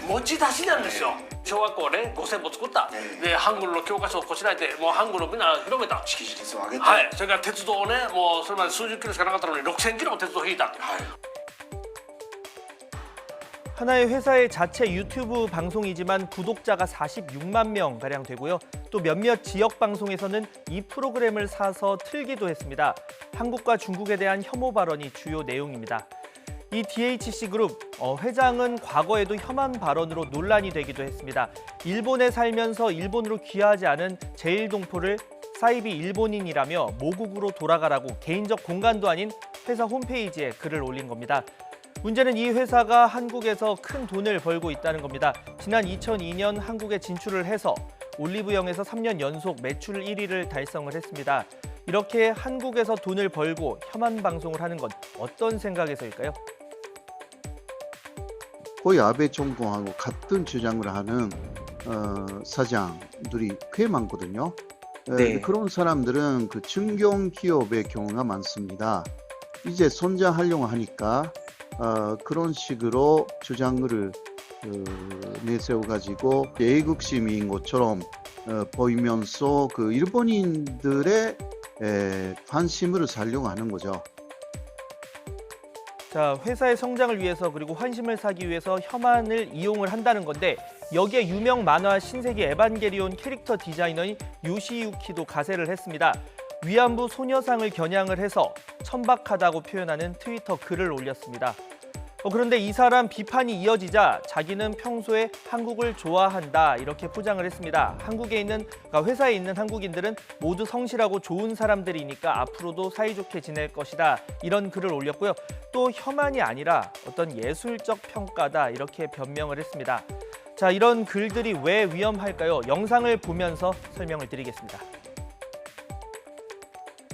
持ち出しなんですよ。小学校ね5000本作った、でハングルの教科書をこしらえてもうハングルをみんな広めた、識字率を上げて、はい、それから鉄道をねもうそれまで数十キロしかなかったのに6000キロも鉄道を引いたっていう、はい。 하나의 회사의 자체 유튜브 방송이지만 구독자가 46만 명가량 되고요. 또 몇몇 지역 방송에서는 이 프로그램을 사서 틀기도 했습니다. 한국과 중국에 대한 혐오 발언이 주요 내용입니다. 이 DHC 그룹 회장은 과거에도 혐한 발언으로 논란이 되기도 했습니다. 일본에 살면서 일본으로 귀화하지 않은 제일동포를 사이비 일본인이라며 모국으로 돌아가라고 개인적 공간도 아닌 회사 홈페이지에 글을 올린 겁니다. 문제는 이 회사가 한국에서 큰 돈을 벌고 있다는 겁니다. 지난 2002년 한국에 진출을 해서 올리브영에서 3년 연속 매출 1위를 달성을 했습니다. 이렇게 한국에서 돈을 벌고 혐한 방송을 하는 건 어떤 생각에서일까요? 거의 아베 정부하고 같은 주장을 하는 사장들이 꽤 많거든요. 네. 그런 사람들은 그 중견기업의 경우가 많습니다. 이제 선전하려고 하니까 그런 식으로 주장을 내세워가지고 애국심인 것처럼 보이면서 그 일본인들의 관심을 살려고 하는 거죠. 자, 회사의 성장을 위해서 그리고 환심을 사기 위해서 혐한을 이용을 한다는 건데 여기에 유명 만화 신세계 에반게리온 캐릭터 디자이너인 요시유키도 가세를 했습니다. 위안부 소녀상을 겨냥을 해서 천박하다고 표현하는 트위터 글을 올렸습니다. 그런데 이 사람 비판이 이어지자 자기는 평소에 한국을 좋아한다 이렇게 포장을 했습니다. 한국에 있는 회사에 있는 한국인들은 모두 성실하고 좋은 사람들이니까 앞으로도 사이좋게 지낼 것이다 이런 글을 올렸고요. 또 혐한이 아니라 어떤 예술적 평가다 이렇게 변명을 했습니다. 자, 이런 글들이 왜 위험할까요? 영상을 보면서 설명을 드리겠습니다.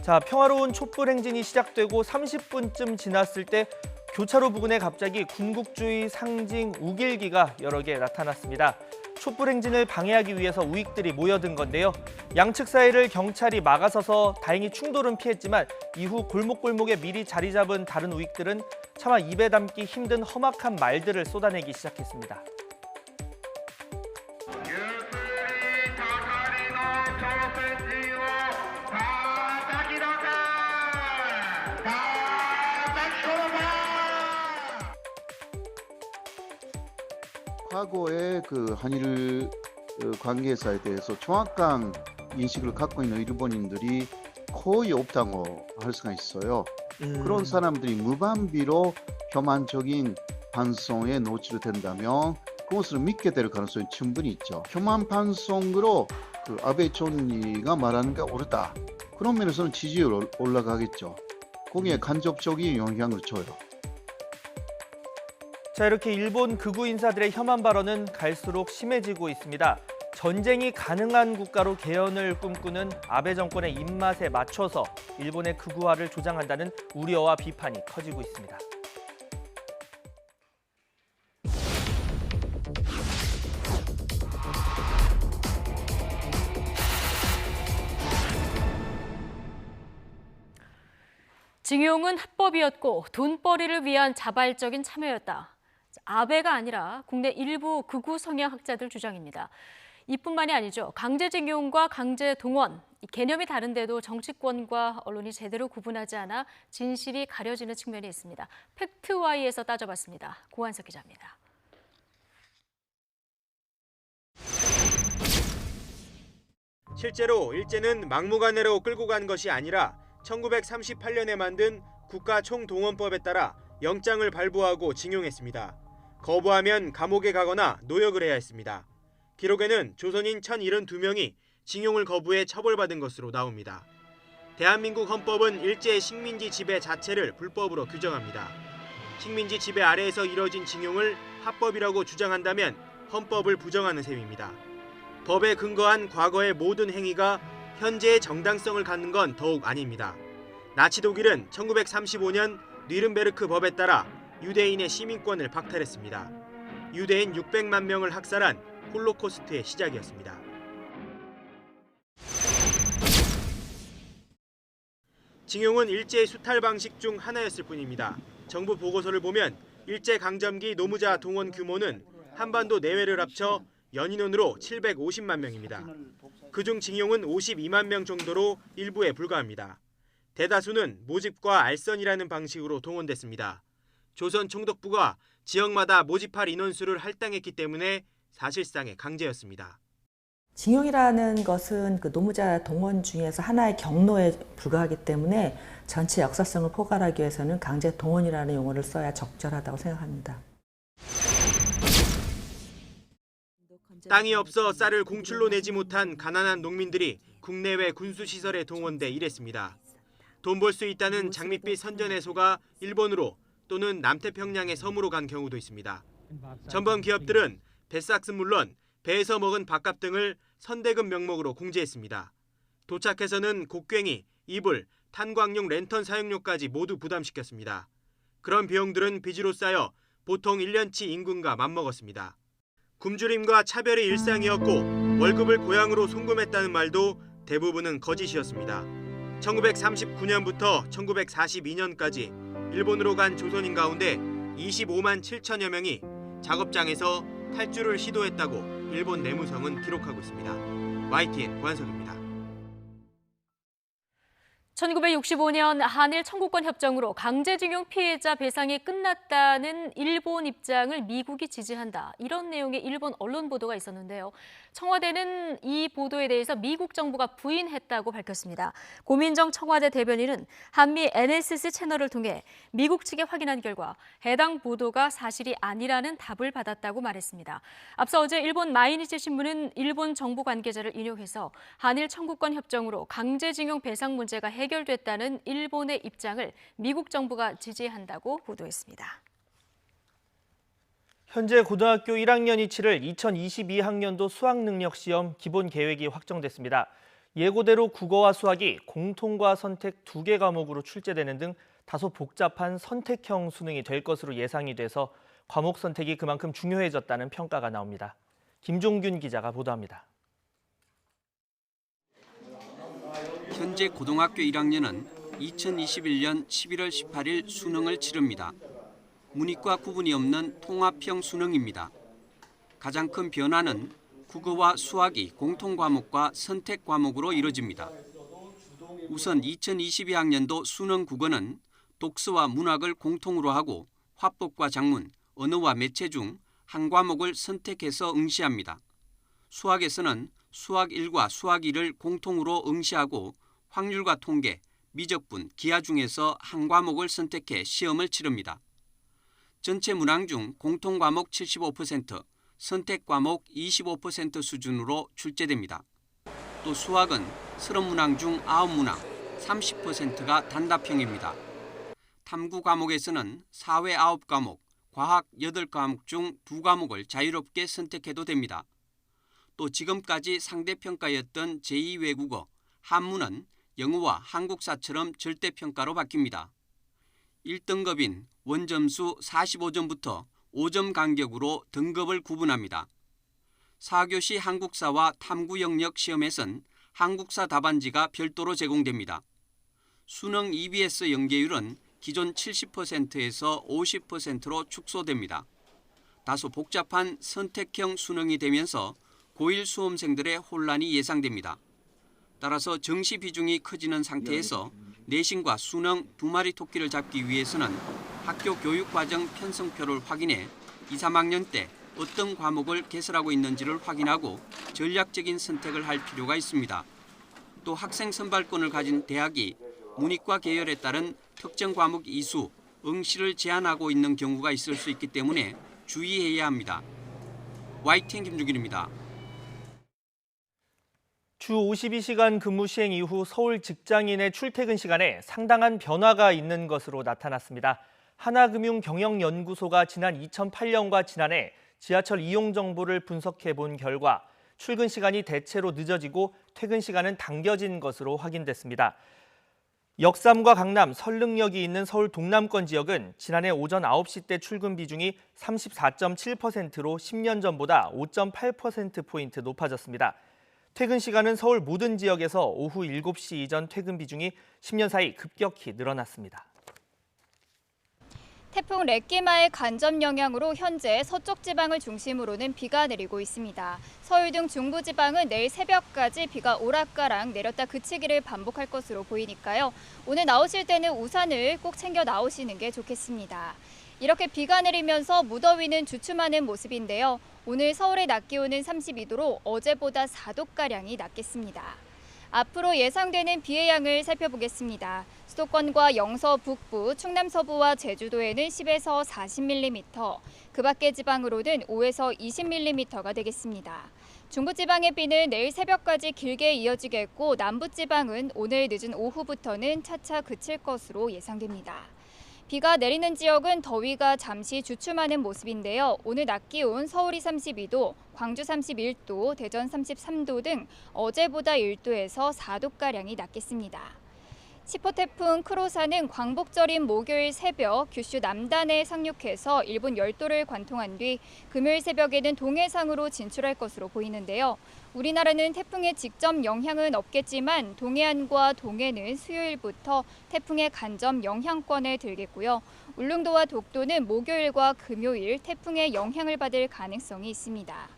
자, 평화로운 촛불 행진이 시작되고 30분쯤 지났을 때 교차로 부근에 갑자기 군국주의 상징 우길기가 여러 개 나타났습니다. 촛불 행진을 방해하기 위해서 우익들이 모여든 건데요. 양측 사이를 경찰이 막아서서 다행히 충돌은 피했지만 이후 골목골목에 미리 자리 잡은 다른 우익들은 차마 입에 담기 힘든 험악한 말들을 쏟아내기 시작했습니다. 과거의 그 한일 관계사에 대해서 정확한 인식을 갖고 있는 일본인들이 거의 없다고 할 수가 있어요. 그런 사람들이 무반비로 혐한적인 반송에 노출된다면 그것을 믿게 될 가능성이 충분히 있죠. 혐한 반송으로 그 아베 총리가 말하는 게 옳다. 그런 면에서는 지지율 올라가겠죠. 거기에 간접적인 영향을 줘요. 자, 이렇게 일본 극우 인사들의 혐한 발언은 갈수록 심해지고 있습니다. 전쟁이 가능한 국가로 개헌을 꿈꾸는 아베 정권의 입맛에 맞춰서 일본의 극우화를 조장한다는 우려와 비판이 커지고 있습니다. 징용은 합법이었고 돈벌이를 위한 자발적인 참여였다. 아베가 아니라 국내 일부 극우 성향 학자들 주장입니다. 이뿐만이 아니죠. 강제징용과 강제동원, 개념이 다른데도 정치권과 언론이 제대로 구분하지 않아 진실이 가려지는 측면이 있습니다. 팩트와이에서 따져봤습니다. 고한석 기자입니다. 실제로 일제는 막무가내로 끌고 간 것이 아니라 1938년에 만든 국가총동원법에 따라 영장을 발부하고 징용했습니다. 거부하면 감옥에 가거나 노역을 해야 했습니다. 기록에는 조선인 1,072명이 징용을 거부해 처벌받은 것으로 나옵니다. 대한민국 헌법은 일제의 식민지 지배 자체를 불법으로 규정합니다. 식민지 지배 아래에서 이뤄진 징용을 합법이라고 주장한다면 헌법을 부정하는 셈입니다. 법에 근거한 과거의 모든 행위가 현재의 정당성을 갖는 건 더욱 아닙니다. 나치 독일은 1935년 뉘른베르크 법에 따라 유대인의 시민권을 박탈했습니다. 유대인 600만 명을 학살한 홀로코스트의 시작이었습니다. 징용은 일제의 수탈 방식 중 하나였을 뿐입니다. 정부 보고서를 보면 일제 강점기 노무자 동원 규모는 한반도 내외를 합쳐 연인원으로 750만 명입니다. 그중 징용은 52만 명 정도로 일부에 불과합니다. 대다수는 모집과 알선이라는 방식으로 동원됐습니다. 조선 총독부가 지역마다 모집할 인원수를 할당했기 때문에 사실상의 강제였습니다. 징용이라는 것은 그 노무자 동원 중에서 하나의 경로에 불과하기 때문에 전체 역사성을 포괄하기 위해서는 강제 동원이라는 용어를 써야 적절하다고 생각합니다. 땅이 없어 쌀을 공출로 내지 못한 가난한 농민들이 국내외 군수시설에 동원돼 일했습니다. 돈 벌 수 있다는 장밋빛 선전해소가 일본으로 또는 남태평양의 섬으로 간 경우도 있습니다. 전범 기업들은 뱃삭은 물론 배에서 먹은 밥값 등을 선대금 명목으로 공제했습니다. 도착해서는 곡괭이, 이불, 탄광용 랜턴 사용료까지 모두 부담시켰습니다. 그런 비용들은 빚으로 쌓여 보통 1년치 임금과 맞먹었습니다. 굶주림과 차별이 일상이었고 월급을 고향으로 송금했다는 말도 대부분은 거짓이었습니다. 1939년부터 1942년까지 일본으로 간 조선인 가운데 25만 7천여 명이 작업장에서 탈주를 시도했다고 일본 내무성은 기록하고 있습니다. YTN 고한석입니다. 1965년 한일 청구권 협정으로 강제징용 피해자 배상이 끝났다는 일본 입장을 미국이 지지한다. 이런 내용의 일본 언론 보도가 있었는데요. 청와대는 이 보도에 대해서 미국 정부가 부인했다고 밝혔습니다. 고민정 청와대 대변인은 한미 NSC 채널을 통해 미국 측에 확인한 결과 해당 보도가 사실이 아니라는 답을 받았다고 말했습니다. 앞서 어제 일본 마이니치 신문은 일본 정부 관계자를 인용해서 한일 청구권 협정으로 강제징용 배상 문제가 해결됐다는 일본의 입장을 미국 정부가 지지한다고 보도했습니다. 현재 고등학교 1학년이 치를 2022학년도 수학능력시험 기본 계획이 확정됐습니다. 예고대로 국어와 수학이 공통과 선택 2개 과목으로 출제되는 등 다소 복잡한 선택형 수능이 될 것으로 예상이 돼서 과목 선택이 그만큼 중요해졌다는 평가가 나옵니다. 김종균 기자가 보도합니다. 현재 고등학교 1학년은 2021년 11월 18일 수능을 치릅니다. 문이과 구분이 없는 통합형 수능입니다. 가장 큰 변화는 국어와 수학이 공통과목과 선택과목으로 이뤄집니다. 우선 2022학년도 수능 국어는 독서와 문학을 공통으로 하고 화법과 작문, 언어와 매체 중 한 과목을 선택해서 응시합니다. 수학에서는 수학 1과 수학 2를 공통으로 응시하고 확률과 통계, 미적분, 기하 중에서 한 과목을 선택해 시험을 치릅니다. 전체 문항 중 공통 과목 75%, 선택 과목 25% 수준으로 출제됩니다. 또 수학은 30문항 중 9문항, 30%가 단답형입니다. 탐구 과목에서는 사회 9과목, 과학 8과목 중 2과목을 자유롭게 선택해도 됩니다. 또 지금까지 상대평가였던 제2외국어, 한문은 영어와 한국사처럼 절대평가로 바뀝니다. 1등급인 원점수 45점부터 5점 간격으로 등급을 구분합니다. 4교시 한국사와 탐구 영역 시험에선 한국사 답안지가 별도로 제공됩니다. 수능 EBS 연계율은 기존 70%에서 50%로 축소됩니다. 다소 복잡한 선택형 수능이 되면서 고1 수험생들의 혼란이 예상됩니다. 따라서 정시 비중이 커지는 상태에서 내신과 수능 두 마리 토끼를 잡기 위해서는 학교 교육과정 편성표를 확인해 2, 3학년 때 어떤 과목을 개설하고 있는지를 확인하고 전략적인 선택을 할 필요가 있습니다. 또 학생 선발권을 가진 대학이 문이과 계열에 따른 특정 과목 이수, 응시를 제한하고 있는 경우가 있을 수 있기 때문에 주의해야 합니다. YTN 김주길입니다. 주 52시간 근무 시행 이후 서울 직장인의 출퇴근 시간에 상당한 변화가 있는 것으로 나타났습니다. 하나금융경영연구소가 지난 2008년과 지난해 지하철 이용 정보를 분석해 본 결과 출근 시간이 대체로 늦어지고 퇴근 시간은 당겨진 것으로 확인됐습니다. 역삼과 강남, 설릉역이 있는 서울 동남권 지역은 지난해 오전 9시 때 출근 비중이 34.7%로 10년 전보다 5.8%포인트 높아졌습니다. 퇴근 시간은 서울 모든 지역에서 오후 7시 이전 퇴근 비중이 10년 사이 급격히 늘어났습니다. 태풍 렛기마의 간접 영향으로 현재 서쪽 지방을 중심으로는 비가 내리고 있습니다. 서울 등 중부지방은 내일 새벽까지 비가 오락가락 내렸다 그치기를 반복할 것으로 보이니까요. 오늘 나오실 때는 우산을 꼭 챙겨 나오시는 게 좋겠습니다. 이렇게 비가 내리면서 무더위는 주춤하는 모습인데요. 오늘 서울의 낮 기온은 32도로 어제보다 4도가량이 낮겠습니다. 앞으로 예상되는 비의 양을 살펴보겠습니다. 수도권과 영서 북부, 충남 서부와 제주도에는 10에서 40mm, 그 밖의 지방으로는 5에서 20mm가 되겠습니다. 중부지방의 비는 내일 새벽까지 길게 이어지겠고 남부지방은 오늘 늦은 오후부터는 차차 그칠 것으로 예상됩니다. 비가 내리는 지역은 더위가 잠시 주춤하는 모습인데요. 오늘 낮 기온 서울이 32도, 광주 31도, 대전 33도 등 어제보다 1도에서 4도가량이 낮겠습니다. 10호 태풍 크로사는 광복절인 목요일 새벽 규슈 남단에 상륙해서 일본 열도를 관통한 뒤 금요일 새벽에는 동해상으로 진출할 것으로 보이는데요. 우리나라는 태풍의 직접 영향은 없겠지만 동해안과 동해는 수요일부터 태풍의 간접 영향권에 들겠고요. 울릉도와 독도는 목요일과 금요일 태풍의 영향을 받을 가능성이 있습니다.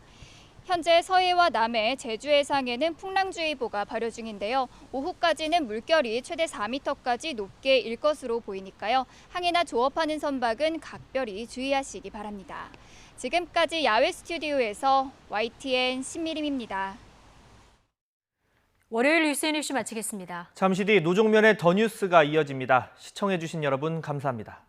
현재 서해와 남해, 제주 해상에는 풍랑주의보가 발효 중인데요. 오후까지는 물결이 최대 4m까지 높게 일 것으로 보이니까요. 항해나 조업하는 선박은 각별히 주의하시기 바랍니다. 지금까지 야외 스튜디오에서 YTN 신미림입니다. 월요일 뉴스 마치겠습니다. 잠시 뒤 노종면의 더 뉴스가 이어집니다. 시청해주신 여러분 감사합니다.